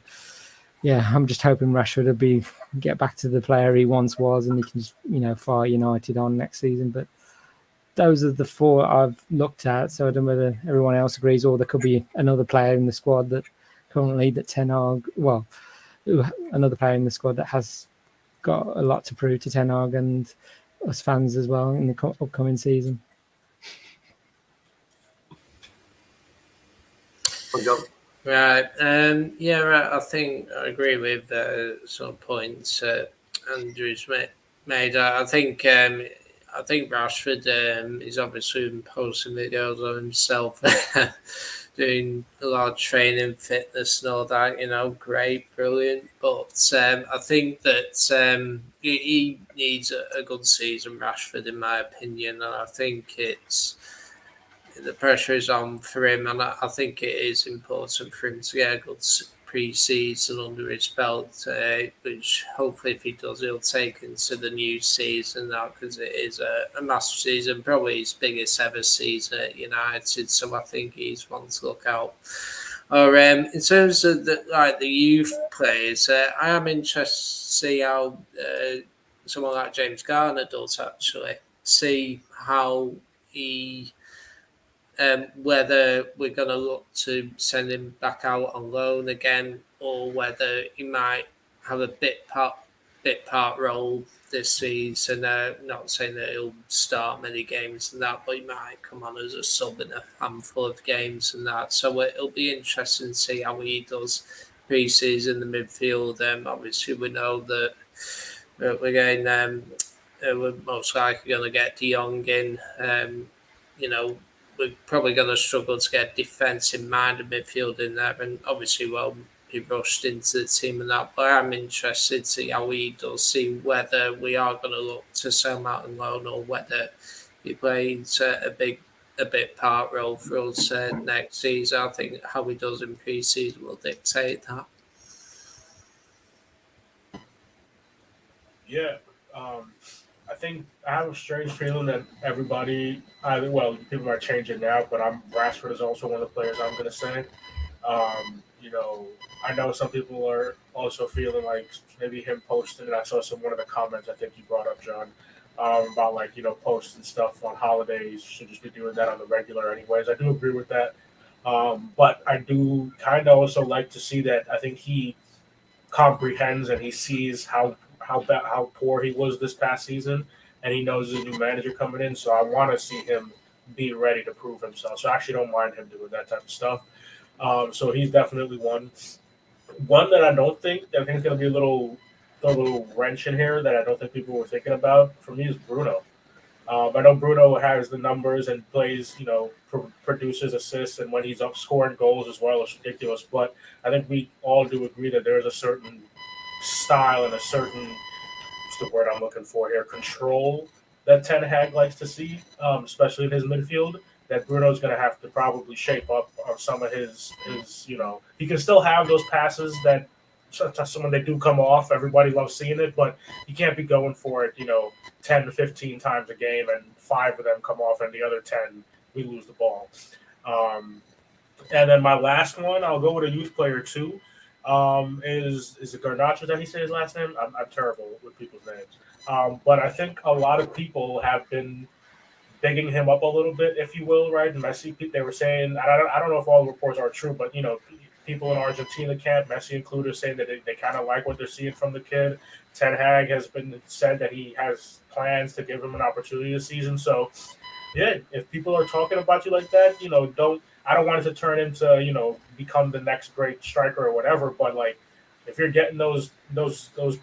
yeah, I'm just hoping Rashford will get back to the player he once was, and he can just, fire United on next season. But those are the four I've looked at. So I don't know whether everyone else agrees, or there could be another player in the squad that Ten Hag, another player in the squad that has got a lot to prove to Ten Hag and us fans as well in the upcoming season. Right. Right. I think I agree with some points Andrew's made. I think Rashford is obviously posting videos of himself doing a lot of training, fitness, and all that. Great, brilliant. But I think that he needs a good season, Rashford, in my opinion, and I think the pressure is on for him, and I think it is important for him to get a good pre-season under his belt, which hopefully if he does, he'll take into the new season now, because it is a massive season, probably his biggest ever season at United, so I think he's one to look out. Or in terms of the youth players, I am interested to see how someone like James Garner does, actually. See how he... whether we're going to look to send him back out on loan again, or whether he might have a bit part role this season. Not saying that he'll start many games and that, but he might come on as a sub in a handful of games and that. So it'll be interesting to see how he does pre-season in the midfield. Obviously, we know that we're getting we're most likely going to get De Jong in. We're probably going to struggle to get defensive-minded midfield in there, and obviously won't be rushed into the team and that. But I'm interested to see how he does, see whether we are going to look to sell him out on loan, or whether he plays a bit part role for us next season. I think how he does in pre-season will dictate that. Yeah. I think I have a strange feeling that everybody, people are changing now, but Rashford is also one of the players I'm going to say. I know some people are also feeling like maybe him posting, and I saw one of the comments I think you brought up, John, about posting stuff on holidays. Should just be doing that on the regular anyways. I do agree with that. But I do kind of also like to see that I think he comprehends and he sees how poor he was this past season, and he knows there's a new manager coming in. So I want to see him be ready to prove himself. So I actually don't mind him doing that type of stuff. So he's definitely one. One that I think is going to be a little wrench in here that I don't think people were thinking about for me is Bruno. I know Bruno has the numbers and plays, produces assists, and when he's up scoring goals as well, it's ridiculous. But I think we all do agree that there is a certain style and a certain, what's the word I'm looking for here, control that Ten Hag likes to see, especially in his midfield, that Bruno's going to have to probably shape up on some of his, he can still have those passes that when they do come off, everybody loves seeing it, but you can't be going for it, 10 to 15 times a game and 5 of them come off and the other 10, we lose the ball. And then my last one, I'll go with a youth player too, is it Garnacho that he said his last name? I'm terrible with people's names. But I think a lot of people have been bigging him up a little bit, if you will, right? And Messi, they were saying, I don't know if all the reports are true, but, people in Argentina camp, Messi included, saying that they kind of like what they're seeing from the kid. Ten Hag has been said that he has plans to give him an opportunity this season. So, yeah, if people are talking about you like that, I don't want it to turn into, become the next great striker or whatever. But like, if you're getting those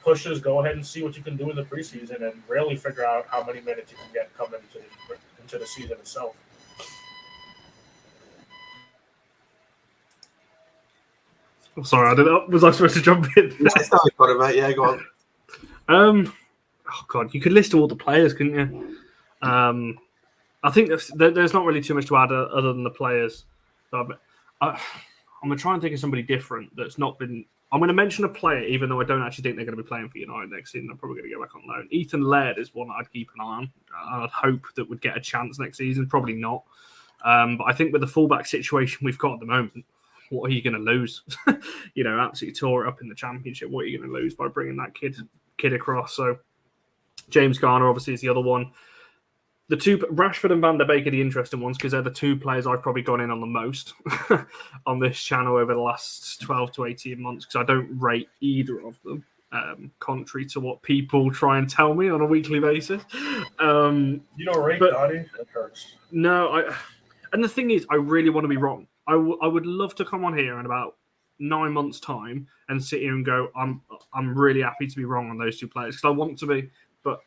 pushes, go ahead and see what you can do in the preseason and really figure out how many minutes you can get coming into the season itself. Sorry, I don't know. Was I supposed to jump in? It's not funny, mate. Yeah, go on. Oh God, you could list all the players, couldn't you? I think there's not really too much to add other than the players. So I'm gonna try and think of somebody different that's not been. I'm going to mention a player, even though I don't actually think they're going to be playing for United next season. I'm probably going to go back on loan. Ethan Laird is one that I'd keep an eye on. I'd hope that would get a chance next season. Probably not. But I think with the fullback situation we've got at the moment, what are you going to lose? Absolutely tore it up in the Championship. What are you going to lose by bringing that kid across? So James Garner obviously is the other one. The two, Rashford and Van der Beek, are the interesting ones because they're the two players I've probably gone in on the most on this channel over the last 12 to 18 months because I don't rate either of them, contrary to what people try and tell me on a weekly basis. You don't rate Donnie? That hurts. No, and the thing is, I really want to be wrong. I would love to come on here in about 9 months' time and sit here and go, I'm really happy to be wrong on those two players because I want to be, but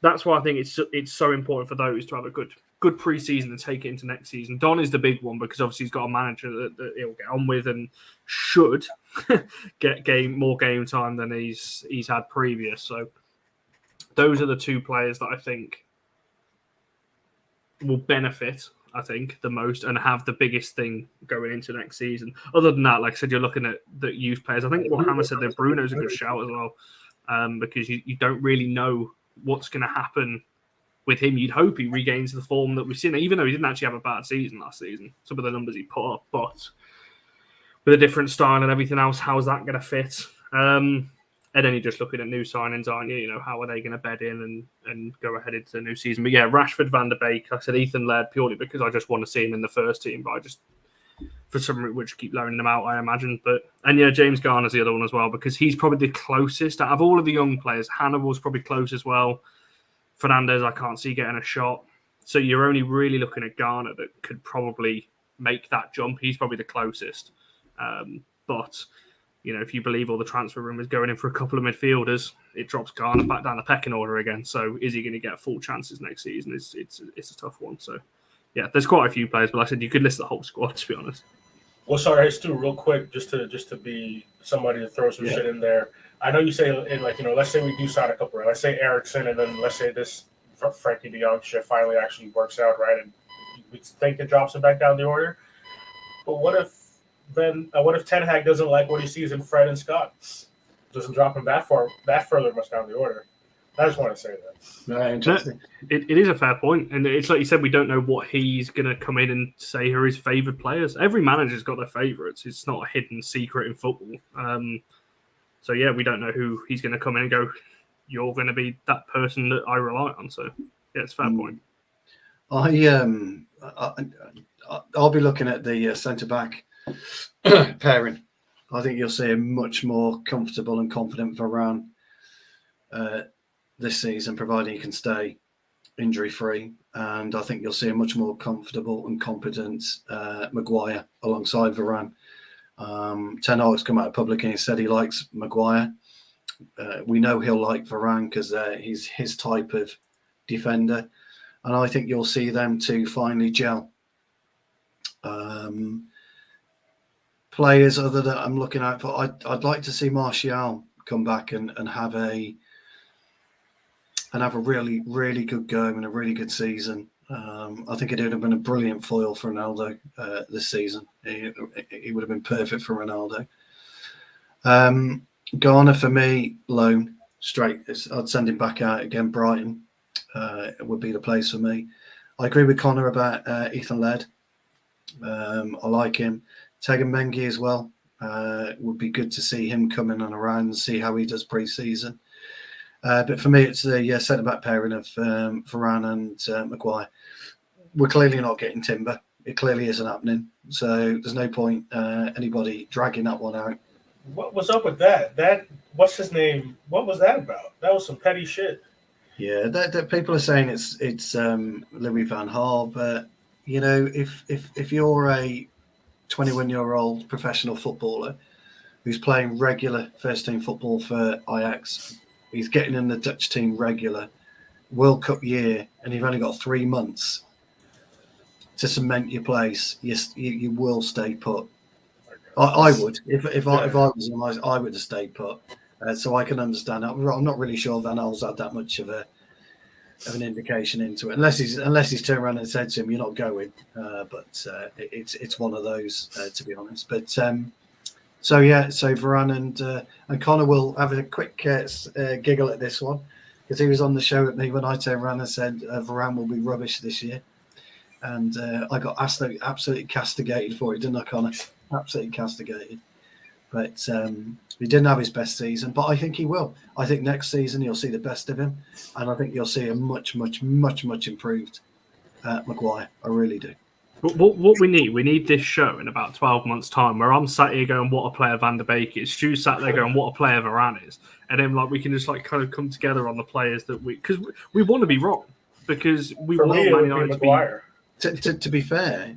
that's why I think it's so important for those to have a good pre-season and take it into next season. Don is the big one because obviously he's got a manager that he'll get on with and should get more game time than he's had previous. So those are the two players that I think will benefit, I think, the most and have the biggest thing going into next season. Other than that, like I said, you're looking at the youth players. I think what Hammer said there, Bruno's a good shout as well because you don't really know what's going to happen with him. You'd hope he regains the form that we've seen, even though he didn't actually have a bad season last season. Some of the numbers he put up, but with a different style and everything else, how is that going to fit? And then you're just looking at new signings, aren't you? How are they going to bed in and go ahead into the new season? But yeah, Rashford, Van der Beek, like I said, Ethan Laird purely because I just want to see him in the first team, but I just, for some reason, we'll just keep loaning them out, I imagine. And yeah, James Garner's the other one as well because he's probably the closest out of all of the young players. Hannibal's probably close as well. Fernandez, I can't see getting a shot. So you're only really looking at Garner that could probably make that jump. He's probably the closest. But, if you believe all the transfer rumours going in for a couple of midfielders, it drops Garner back down the pecking order again. So is he going to get full chances next season? It's a tough one. So, yeah, there's quite a few players. But like I said, you could list the whole squad, to be honest. Well, sorry, Stu, real quick, just to be somebody to throw some shit in there. I know you say, let's say we do sign a couple, right? Let's say Eriksson, and then let's say this Frankie de Jong shit finally actually works out, right? And we think it drops him back down the order. But what if Ten Hag doesn't like what he sees in Fred and Scott? Doesn't drop him that further much down the order. I just want to say that. Right, interesting. It is a fair point. And it's like you said, we don't know what he's going to come in and say are his favoured players. Every manager's got their favourites. It's not a hidden secret in football. So, yeah, we don't know who he's going to come in and go, you're going to be that person that I rely on. So, yeah, it's a fair point. I'll be looking at the centre-back pairing. I think you'll see a much more comfortable and confident Varane this season, providing he can stay injury-free. And I think you'll see a much more comfortable and competent Maguire alongside Varane. Ten Hag's come out publicly and said he likes Maguire. We know he'll like Varane because he's his type of defender, and I think you'll see them two finally gel. Players other that I'm looking out for, I'd like to see Martial come back and have a really, really good go and a really good season. I think it would have been a brilliant foil for Ronaldo this season. He would have been perfect for Ronaldo. Garner for me, loan straight. I'd send him back out again. Brighton would be the place for me. I agree with Connor about Ethan Laird. I like him. Tegan Mengi as well. Would be good to see him coming on around and see how he does pre-season. But for me, it's the centre-back pairing of Varane and Maguire. We're clearly not getting Timber. It clearly isn't happening. So there's no point anybody dragging that one out. What was up with that? What's his name? What was that about? That was some petty shit. Yeah, that people are saying it's Louis van Gaal, but you know, if you're a 21-year-old professional footballer who's playing regular first-team football for Ajax, he's getting in the Dutch team regular, World Cup year, and you've only got 3 months to cement your place, you will stay put. I would. If I was him, I would have stayed put. So I can understand that. I'm not really sure Van Gaal's had that much of an indication into it, unless he's turned around and said to him, "You're not going." But it's one of those, to be honest. But so Varane and Connor will have a quick giggle at this one, because he was on the show at me when I turned around and said Varane will be rubbish this year, and I got absolutely castigated for it, didn't I, Connor? Absolutely castigated. But he didn't have his best season, but I think he will. I think next season you'll see the best of him, and I think you'll see a much improved Maguire. I really do. What we need this show in about 12 months' time, where I'm sat here going, "What a player Van der Beek is." Stu's sat there going, "What a player Varane is," and then we can just kind of come together on the players that because we want to be wrong, because we want Man United to be. To be fair,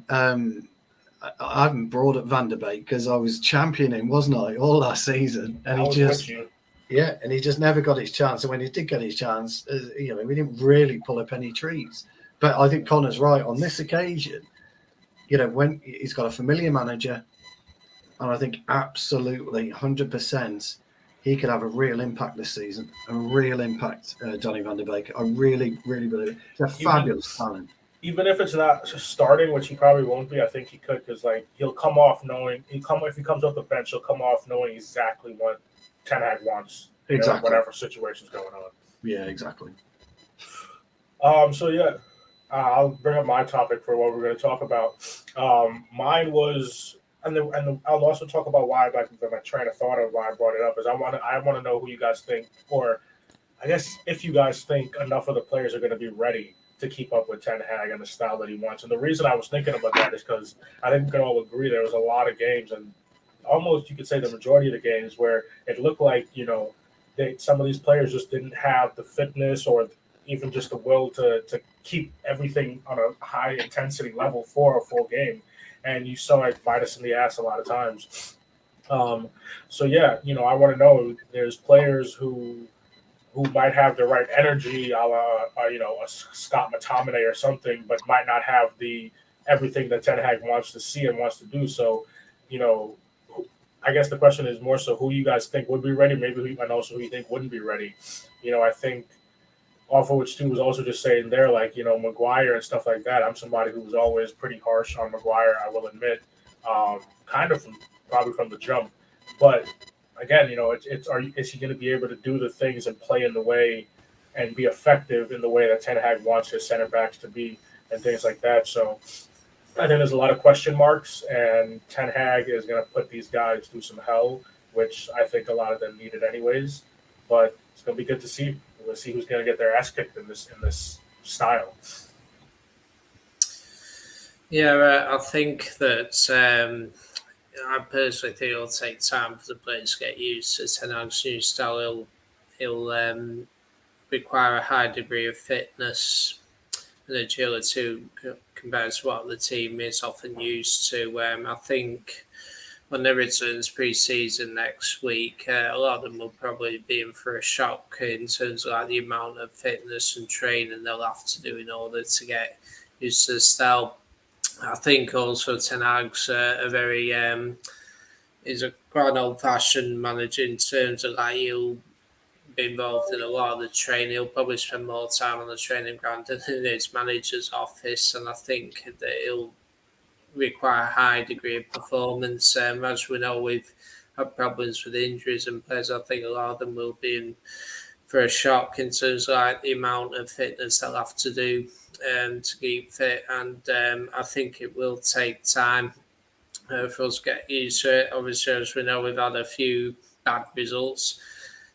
I haven't brought up Van der Beek because I was championing, wasn't I, all last season? And he just never got his chance. And when he did get his chance, we didn't really pull up any trees. But I think Connor's right on this occasion. When he's got a familiar manager, and I think absolutely 100% he could have a real impact this season, a real impact, Donny Van der Beek. I really, really believe it. He's a fabulous talent. Even if it's not starting, which he probably won't be, I think he could, because he'll come off knowing if he comes off the bench, he'll come off knowing exactly what Ten Hag wants. Exactly. Whatever situation's going on. Yeah, exactly. I'll bring up my topic for what we're going to talk about. Mine was, and I'll also talk about why, my train of thought of why I brought it up is I want to know who you guys think, or I guess if you guys think enough of the players are going to be ready to keep up with Ten Hag and the style that he wants. And the reason I was thinking about that is because I think we can all agree there was a lot of games, and almost you could say the majority of the games, where it looked like, some of these players just didn't have the fitness or even just the will to keep everything on a high intensity level for a full game. And you saw it bite us in the ass a lot of times. I want to know, there's players who might have the right energy, a Scott McTominay or something, but might not have everything that Ten Hag wants to see and wants to do. So, I guess the question is more so who you guys think would be ready, and also who you think wouldn't be ready. I think off of what Stu was also just saying there, Maguire and stuff like that. I'm somebody who was always pretty harsh on Maguire, I will admit, probably from the jump. But again, is he going to be able to do the things and play in the way and be effective in the way that Ten Hag wants his center backs to be and things like that? So I think there's a lot of question marks, and Ten Hag is going to put these guys through some hell, which I think a lot of them needed anyways. But it's going to be good to see. We'll see who's going to get their ass kicked in this style. Yeah, I think that I personally think it'll take time for the players to get used to Ten Hag's new style. He'll require a high degree of fitness and agility compared to what the team is often used to. I think when they returns pre-season next week, a lot of them will probably be in for a shock in terms of like the amount of fitness and training they'll have to do in order to get used to the style. I think also Ten Hag's he's a quite an old-fashioned manager in terms of like he'll be involved in a lot of the training. He'll probably spend more time on the training ground than in his manager's office, and I think that he'll require a high degree of performance. As we know, we've had problems with injuries and players. I think a lot of them will be in for a shock in terms of like the amount of fitness they'll have to do to keep fit, and I think it will take time for us to get used to it. Obviously, as we know, we've had a few bad results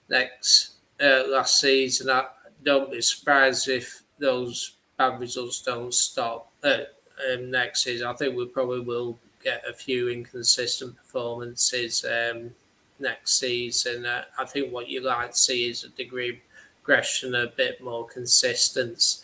last season. I don't be surprised if those bad results don't stop next season. I think we probably will get a few inconsistent performances next season. I think what you like to see is a degree of progression, a bit more consistency,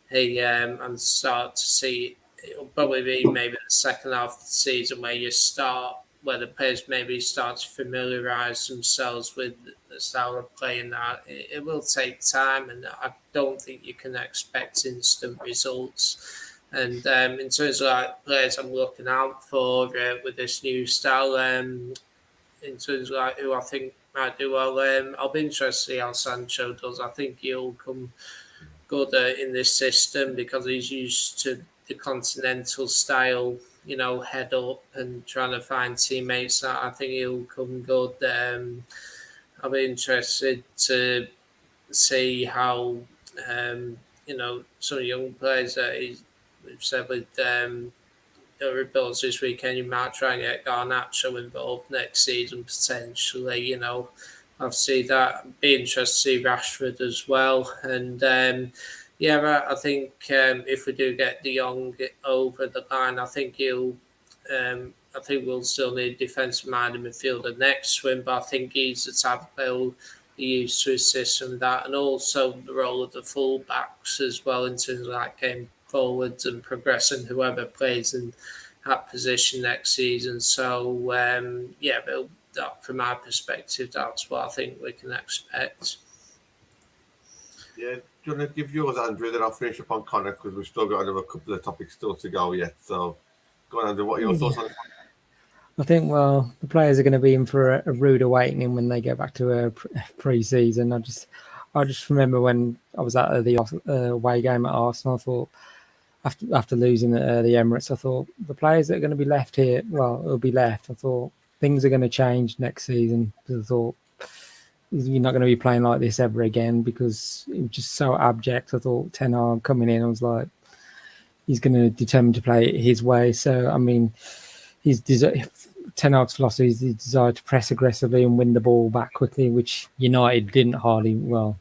and start to see it'll probably be maybe the second half of the season where the players maybe start to familiarise themselves with the style of playing. That it will take time, and I don't think you can expect instant results. And in terms of like players I'm looking out for with this new style, in terms of like who I think might do well, I'll be interested to see how Sancho does. I think he'll come good in this system because he's used to the continental style, head up and trying to find teammates. I think he'll come good. I'll be interested to see how, some young players that we've said with rebuilds this weekend, you might try and get Garnacho involved next season potentially. I'll see that. Be interested to see Rashford as well. And I think if we do get De Jong over the line, I think I think we'll still need a defensive-minded midfielder next swim, but I think he's the type of player who'll be used to his system, that, and also the role of the full-backs as well in terms of like game forwards and progressing whoever plays in that position next season. So, from my perspective, that's what I think we can expect. Yeah, do you want to give yours, Andrew? Then I'll finish up on Connor because we've still got another couple of topics still to go yet. So, go on, Andrew. What are your thoughts on it? I think, the players are going to be in for a rude awakening when they go back to a pre-season. I just remember when I was at the away game at Arsenal, I thought, after losing the Emirates, I thought the players that are going to be left here, it'll be left. I thought things are going to change next season. I thought you're not going to be playing like this ever again because it was just so abject. I thought Ten Hag coming in, I was like, he's going to determine to play it his way. So, I mean, Ten Hag's philosophy is the desire to press aggressively and win the ball back quickly, which United didn't hardly well.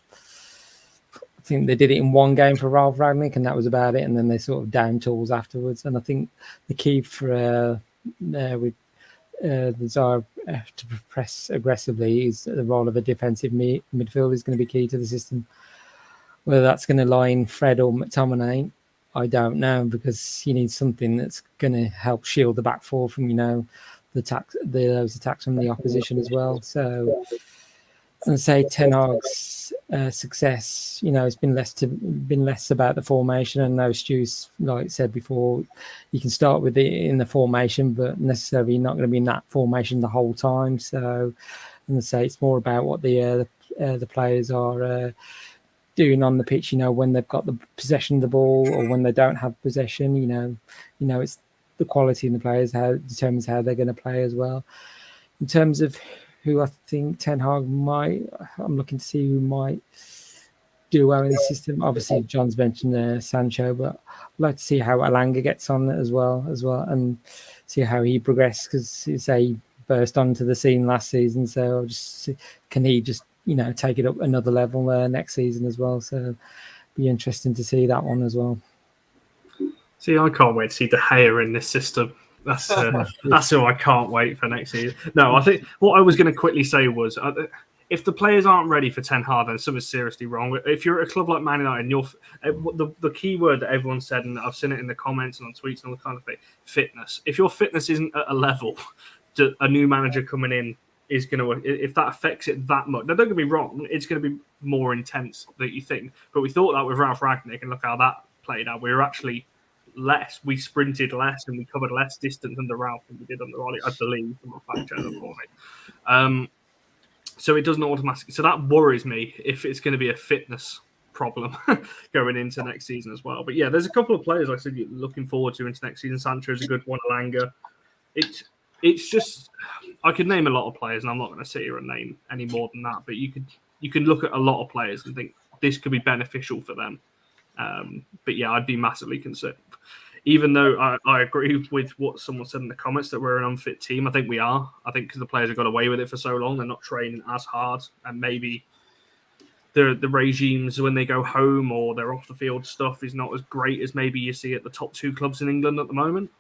I think they did it in one game for Ralph Rangnick, and that was about it. And then they sort of down tools afterwards. And I think the key for with the desire to press aggressively is the role of a defensive midfield is going to be key to the system. Whether that's going to lie in Fred or McTominay, I don't know, because you need something that's going to help shield the back four from those attacks from the opposition as well. So, and say Ten Hag's success, it's been less about the formation. And no, Stu's, like I said before, you can start with it in the formation, but necessarily you're not going to be in that formation the whole time. So, and say it's more about what the players are doing on the pitch. When they've got the possession of the ball or when they don't have possession. It's the quality in the players determines how they're going to play as well. In terms of who I think Ten Hag I'm looking to see who might do well in the system. Obviously, John's mentioned Sancho, but I'd like to see how Alanga gets on as well, and see how he progresses, because he burst onto the scene last season. So I'll just see, can he just take it up another level next season as well. So it'll be interesting to see that one as well. See, I can't wait to see DeGea in this system. That's who I can't wait for next season. No, I think what I was going to quickly say was, if the players aren't ready for Ten Hag, then something's seriously wrong. If you're at a club like Man United, and the key word that everyone said, and I've seen it in the comments and on tweets and all that kind of thing, fitness. If your fitness isn't at a level a new manager coming in is going to, if that affects it that much. Now, don't get me wrong, it's going to be more intense than you think. But we thought that with Ralph Ragnick, and look how that played out. We were actually less. We sprinted less and we covered less distance under Ralph than we did under Ollie, I believe. I'm not fact checker for me. So it doesn't automatically. So that worries me if it's going to be a fitness problem going into next season as well. But yeah, there's a couple of players like I said looking forward to into next season. Sancho's a good one. Alanga. It's just I could name a lot of players, and I'm not going to sit here and name any more than that. But you can look at a lot of players and think this could be beneficial for them. But yeah, I'd be massively concerned. Even though I agree with what someone said in the comments that we're an unfit team, I think we are. I think because the players have got away with it for so long, they're not training as hard, and maybe the regimes when they go home or their off the field stuff is not as great as maybe you see at the top 2 clubs in England at the moment.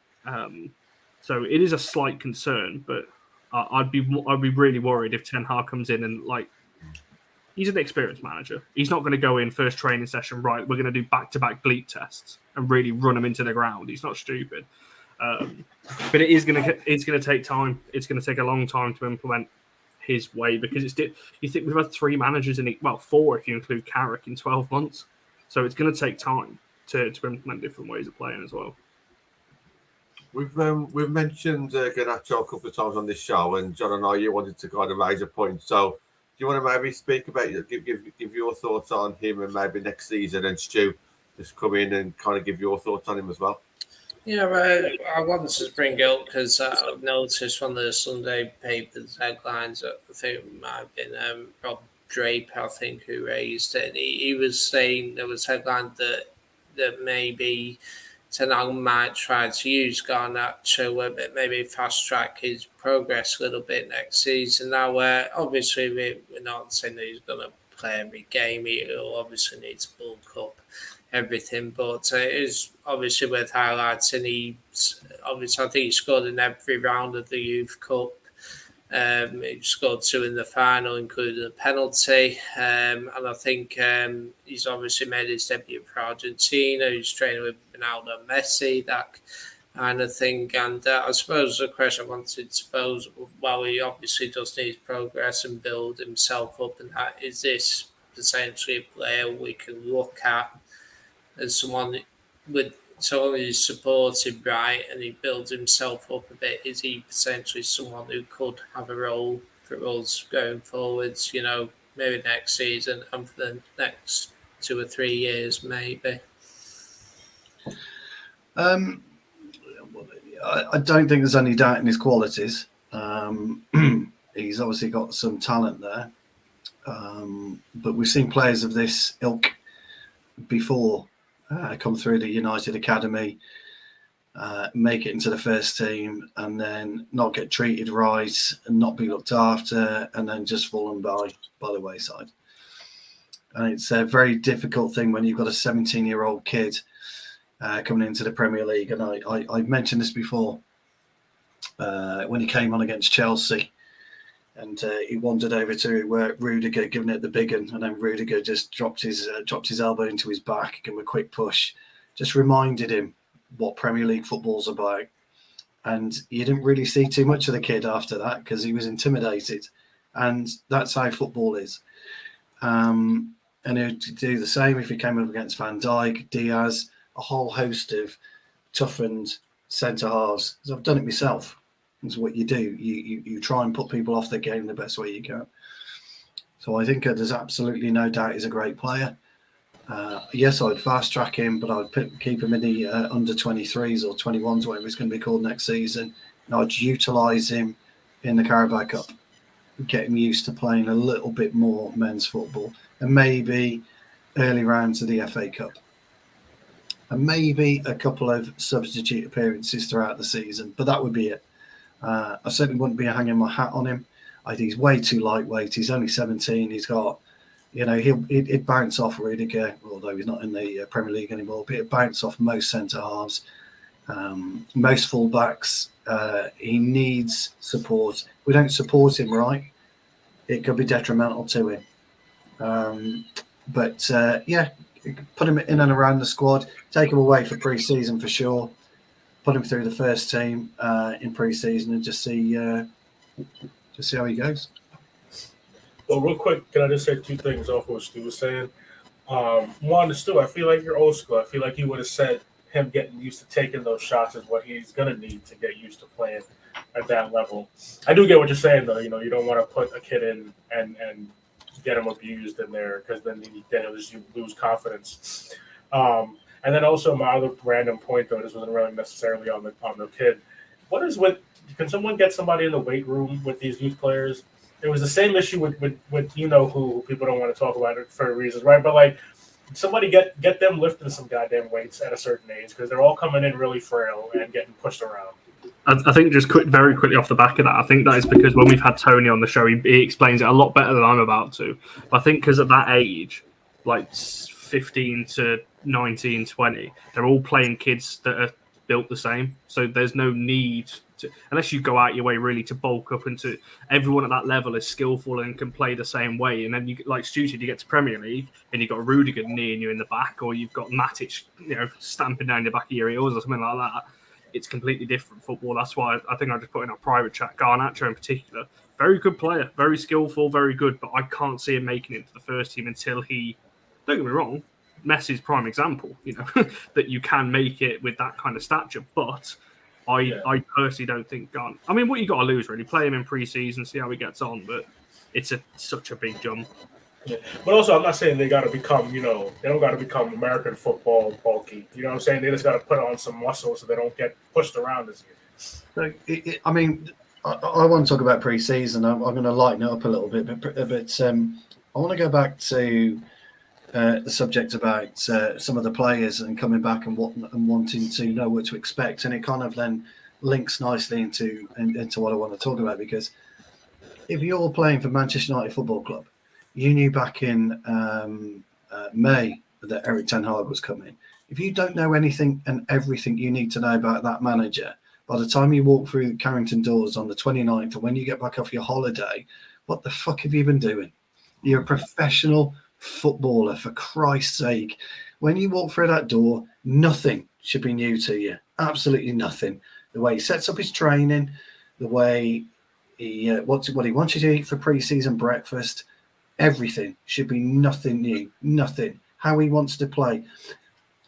So it is a slight concern, but I'd be really worried if Ten Hag comes in and he's an experienced manager. He's not going to go in first training session, right, we're going to do back-to-back bleep tests and really run them into the ground. He's not stupid. But it's going to take time. It's going to take a long time to implement his way because you think we've had 3 managers 4 if you include Carrick in 12 months. So it's going to take time to implement different ways of playing as well. We've mentioned Garnacho a couple of times on this show, and John and I, you wanted to kind of raise a point. So do you want to maybe speak about give your thoughts on him and maybe next season, and Stu just come in and kind of give your thoughts on him as well? Yeah, I wanted to bring it up because I've noticed one of the Sunday papers headlines that I think it might have been Rob Draper, I think, who raised it. And he was saying there was a headline that maybe Ten Hag might try to use Garnacho, but maybe fast track his progress a little bit next season. Now, obviously, we're not saying that he's going to play every game. He'll obviously need to bulk up everything, but it is obviously worth highlighting. I think he scored in every round of the Youth Cup. He scored 2 in the final, including a penalty. And I think he's obviously made his debut for Argentina. He's training with Ronaldo and Messi, that kind of thing. And I suppose the question I wanted to pose, while he obviously does need progress and build himself up, and that is this potentially a player we can look at as someone who's supported right and he builds himself up a bit. Is he potentially someone who could have a role for us going forwards, maybe next season and for the next 2 or 3 years, maybe? I don't think there's any doubt in his qualities. He's obviously got some talent there. But we've seen players of this ilk before come through the United Academy, make it into the first team, and then not get treated right and not be looked after, and then just fallen by the wayside. And it's a very difficult thing when you've got a 17-year-old kid coming into the Premier League. And I've mentioned this before when he came on against Chelsea. And he wandered over to Rudiger, giving it the big one, and then Rudiger just dropped his elbow into his back, gave him a quick push, just reminded him what Premier League football's about. And you didn't really see too much of the kid after that because he was intimidated, and that's how football is. And he'd do the same if he came up against Van Dijk, Diaz, a whole host of toughened centre halves. Because I've done it myself. It's what you do. You try and put people off their game the best way you can. So I think there's absolutely no doubt he's a great player. Yes, I'd fast track him, but I'd keep him in the under 23s or 21s, whatever it's going to be called next season. And I'd utilise him in the Carabao Cup, get him used to playing a little bit more men's football, and maybe early rounds of the FA Cup. And maybe a couple of substitute appearances throughout the season, but that would be it. I certainly wouldn't be hanging my hat on him. I think he's way too lightweight. He's only 17. He's got, he'd bounce off Rudiger, although he's not in the Premier League anymore, but he'd bounce off most centre halves, most full-backs. He needs support. If we don't support him right, it could be detrimental to him. But put him in and around the squad, take him away for pre-season for sure. put him through the first team in pre-season and just see how he goes. Well, real quick, can I just say two things off what Stu was saying? One, Stu, I feel like you're old school. I feel like you would have said him getting used to taking those shots is what he's going to need to get used to playing at that level. I do get what you're saying, though. You know, you don't want to put a kid in and get him abused in there because then he'll just lose confidence. And then also my other random point, though, this wasn't really necessarily on the kid. What is with – can someone get somebody in the weight room with these youth players? It was the same issue with you know who people don't want to talk about it for reasons, right? But like somebody get them lifting some goddamn weights at a certain age because they're all coming in really frail and getting pushed around. I think just very quickly off the back of that, I think that is because when we've had Tony on the show, he explains it a lot better than I'm about to. But I think because at that age, like 15 to 19, 20, they're all playing kids that are built the same. So there's no need to, unless you go out your way really to bulk up into everyone at that level is skillful and can play the same way. And then you like Stu, you get to Premier League and you've got Rudiger kneeing you in the back, or you've got Matic, stamping down the back of your heels or something like that. It's completely different football. That's why I think I just put in our private chat, Garnacho in particular, very good player, very skillful, very good, but I can't see him making it to the first team until he, don't get me wrong, Messi's prime example, that you can make it with that kind of stature. But I personally don't think Garn. I mean, what you got to lose, really, play him in pre-season, see how he gets on, but it's such a big jump. Yeah. But also, I'm not saying they got to become, they don't got to become American football bulky. You know what I'm saying? They just got to put on some muscle so they don't get pushed around this year. So, I want to talk about pre-season. I'm going to lighten it up a little bit, but I want to go back to the subject about some of the players and coming back and wanting to know what to expect, and it kind of then links nicely into what I want to talk about, because if you're playing for Manchester United Football Club, you knew back in May that Eric Ten Hag was coming. If you don't know anything and everything you need to know about that manager, by the time you walk through the Carrington doors on the 29th, and when you get back off your holiday, what the fuck have you been doing? You're a professional footballer, for Christ's sake. When you walk through that door, nothing should be new to you. Absolutely nothing. The way he sets up his training, the way what he wants you to eat for pre-season breakfast, everything should be nothing new. Nothing. How he wants to play.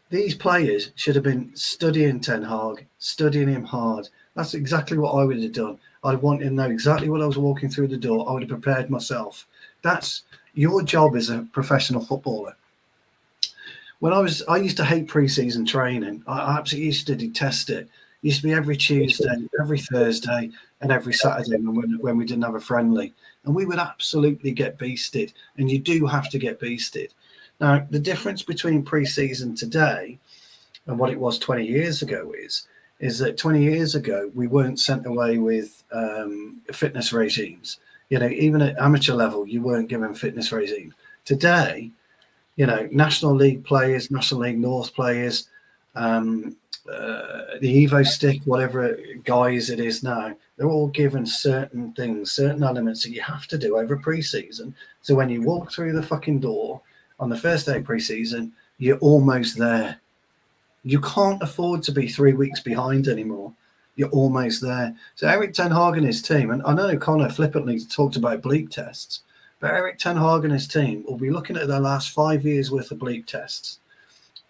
These players should have been studying Ten Hag, studying him hard. That's exactly what I would have done. I'd want to know exactly what I was walking through the door. I would have prepared myself. That's your job as a professional footballer. I used to hate pre-season training. I absolutely used to detest it. It used to be every Tuesday, every Thursday, and every Saturday when we didn't have a friendly. And we would absolutely get beasted. And you do have to get beasted. Now, the difference between pre-season today and what it was 20 years ago is that 20 years ago, we weren't sent away with fitness regimes. Even at amateur level, you weren't given fitness regimes. Today, National League players, National League North players, the Evo stick, whatever guise it is now, they're all given certain things, certain elements that you have to do over pre-season. So when you walk through the fucking door on the first day of pre-season, you're almost there. You can't afford to be 3 weeks behind anymore. You're almost there. So Eric Ten Hag and his team, and I know Connor flippantly talked about bleep tests, but Eric Ten Hag and his team will be looking at their last 5 years worth of bleep tests,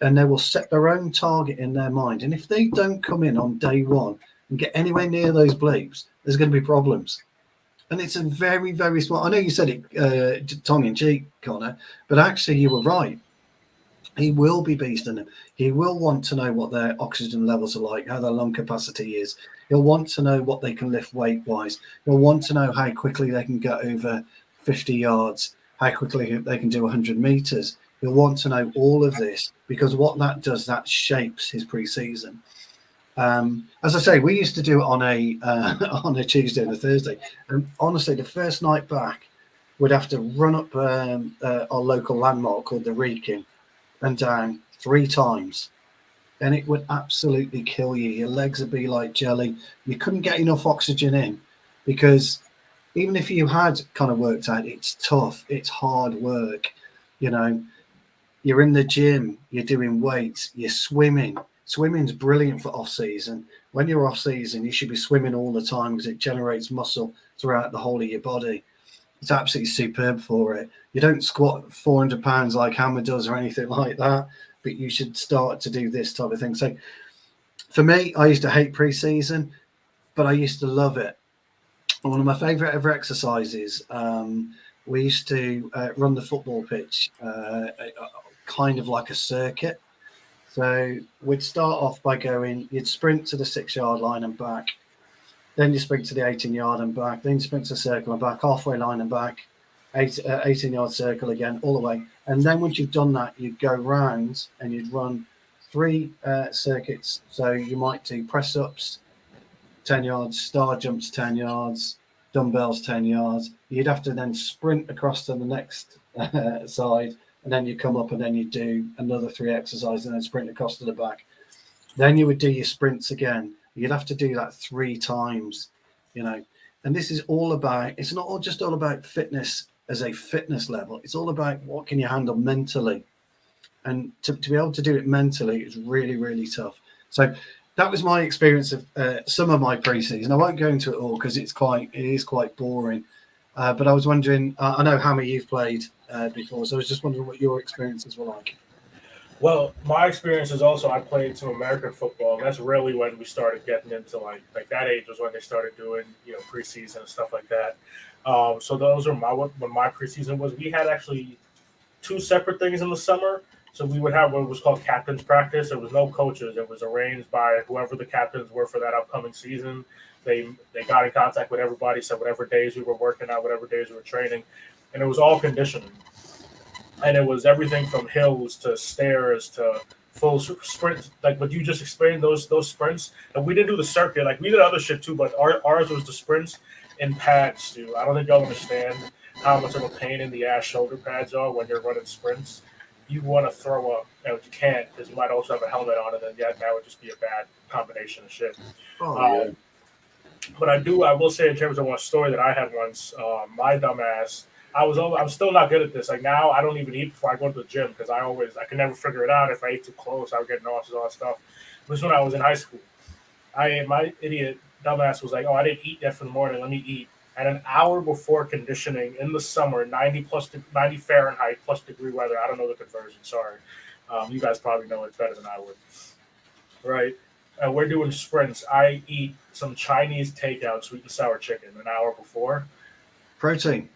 and they will set their own target in their mind. And if they don't come in on day one and get anywhere near those bleeps, there's going to be problems. And it's a very, very small. I know you said it tongue in cheek, Connor, but actually you were right. He will be beasting them. He will want to know what their oxygen levels are like, how their lung capacity is. He'll want to know what they can lift weight-wise. He'll want to know how quickly they can get over 50 yards, how quickly they can do 100 meters. He'll want to know all of this, because what that does, that shapes his pre-season. As I say, we used to do it on a Tuesday and a Thursday. And honestly, the first night back, we'd have to run up our local landmark called the Wrekin and down 3 times. And it would absolutely kill you. Your legs would be like jelly. You couldn't get enough oxygen in, because even if you had kind of worked out, it's tough. It's hard work. You're in the gym, you're doing weights, you're swimming. swimming's brilliant for off season. When you're off season, you should be swimming all the time because it generates muscle throughout the whole of your body. It's absolutely superb for it. You don't squat 400 pounds like Hammer does or anything like that, but you should start to do this type of thing. So for me, I used to hate pre-season, but I used to love it. One of my favorite ever exercises, we used to run the football pitch kind of like a circuit. So we'd start off by you'd sprint to the 6-yard line and back. Then you sprint to the 18-yard and back. Then you sprint to the circle and back, halfway line and back, 18-yard circle again, all the way. And then once you've done that, you'd go round and you'd run 3 circuits. So you might do press-ups, 10 yards, star jumps, 10 yards, dumbbells, 10 yards. You'd have to then sprint across to the next side, and then you come up and then you do another 3 exercises and then sprint across to the back. Then you would do your sprints again. You'd have to do that 3 times, and this is all about, it's not just all about fitness as a fitness level. It's all about what can you handle mentally. And to be able to do it mentally is really, really tough. So that was my experience of some of my pre-season. I won't go into it all because it is quite boring. But I was wondering, I know Hammer, you've played before, so I was just wondering what your experiences were like. Well, my experience is also I played some American football, and that's really when we started getting into like that age was when they started doing preseason and stuff like that. So those are when my preseason was. We had actually 2 separate things in the summer. So we would have what was called captain's practice. There was no coaches. It was arranged by whoever the captains were for that upcoming season. They got in contact with everybody, said whatever days we were working out, whatever days we were training, and it was all conditioning. And it was everything from hills to stairs to full sprints, like what you just explained, those sprints. And we didn't do the circuit. Like, we did other shit too, but ours was the sprints in pads too. I don't think y'all understand how much of a pain in the ass shoulder pads are when you're running sprints. You want to throw up, and you can't because you might also have a helmet on, and then that would just be a bad combination of shit. Yeah. But I will say in terms of one story that I had once, my dumbass, I'm still not good at this. Like, now I don't even eat before I go to the gym because I can never figure it out. If I ate too close, I would get nauseous, all that stuff. This was when I was in high school. My idiot dumbass was like, "Oh, I didn't eat yet for the morning. Let me eat." And an hour before conditioning in the summer, 90 Fahrenheit plus degree weather. I don't know the conversion. Sorry, you guys probably know it better than I would. Right? And we're doing sprints. I eat some Chinese takeout sweet and sour chicken an hour before. Protein.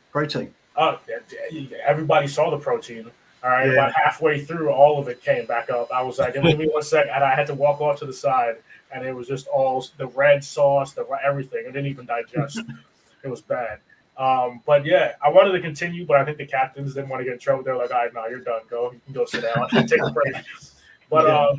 Everybody saw the protein. All right, Yeah. About halfway through, all of it came back up. I was like, "Give me 1 sec," and I had to walk off to the side, and it was just all the red sauce, everything. It didn't even digest. It was bad. But yeah, I wanted to continue, but I think the captains didn't want to get in trouble. They're like, "All right, no, you're done. Go. You can go sit down. Take a break." But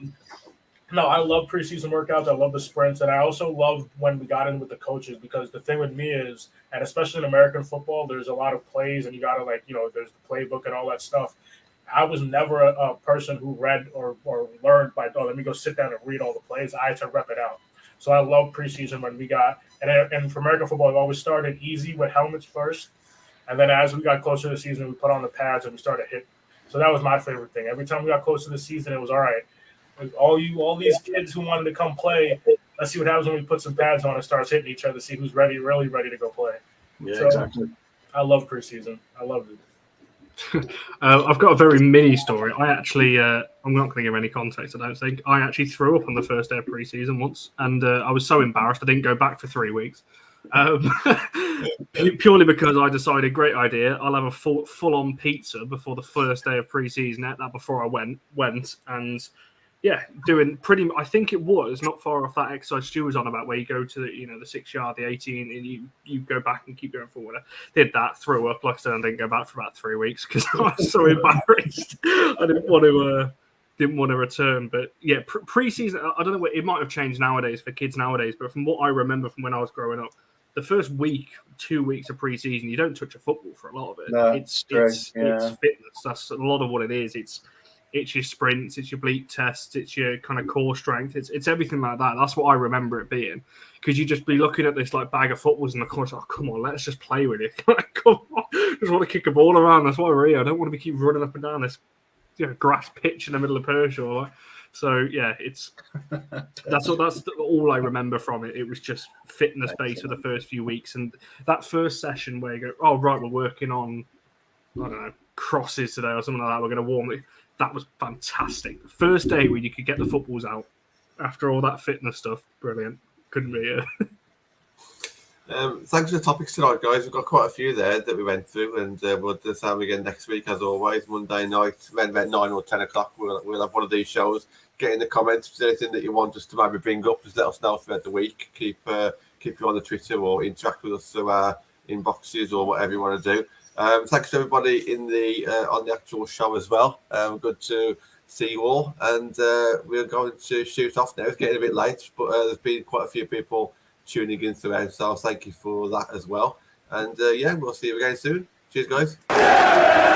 no, I love preseason workouts. I love the sprints, and I also love when we got in with the coaches, because the thing with me is, and especially in American football, there's a lot of plays, and you got to there's the playbook and all that stuff. I was never a person who read or learned by, let me go sit down and read all the plays. I had to rep it out. So I love preseason when we got, and for American football, I've always started easy with helmets first. And then as we got closer to the season, we put on the pads and we started hitting. So that was my favorite thing. Every time we got close to the season, it was all right. All these kids who wanted to come play, let's see what happens when we put some pads on and starts hitting each other, see who's really ready to go play. Yeah, so, exactly. I love preseason. I loved it. I've got a very mini story. I actually, I'm not going to give any context, I don't think. I actually threw up on the first day of pre-season once, and I was so embarrassed I didn't go back for 3 weeks. Purely because I decided, great idea, I'll have a full-on pizza before the first day of pre-season. That before I went, and yeah, doing pretty. I think it was not far off that exercise Stu was on about, where you go to the 6 yard, the 18, and you go back and keep going forward. Did that, threw up, like I said, and didn't go back for about 3 weeks because I was so embarrassed. I didn't want to return. But yeah, pre-season, I don't know what it might have changed nowadays for kids nowadays, but from what I remember from when I was growing up, the first week, 2 weeks of pre-season, you don't touch a football for a lot of it. No, it's fitness. That's a lot of what it is. It's your sprints, it's your bleep tests, it's your kind of core strength, it's everything like that. That's what I remember it being. Because you just be looking at this like bag of footballs in the corner, oh, come on, let's just play with it. Come on, just want to kick a ball around. That's why we're here. I don't want to keep running up and down this grass pitch in the middle of Pershore. So yeah, that's all I remember from it. It was just fitness based for the first few weeks, and that first session where you go, oh right, we're working on, I don't know, crosses today or something like that. We're going to warm it. That was fantastic. First day where you could get the footballs out after all that fitness stuff. Brilliant. Couldn't be. Thanks for the topics tonight, guys. We've got quite a few there that we went through, and we'll do the same again next week, as always. Monday night, around about 9 or 10 o'clock, we'll have one of these shows. Get in the comments if there's anything that you want us to maybe bring up. Just let us know throughout the week. Keep you on the Twitter or interact with us through our inboxes or whatever you want to do. Thanks to everybody in the on the actual show as well. Good to see you all, and we're going to shoot off now. It's getting a bit late, but there's been quite a few people tuning in throughout, so thank you for that as well. And yeah, we'll see you again soon. Cheers, guys.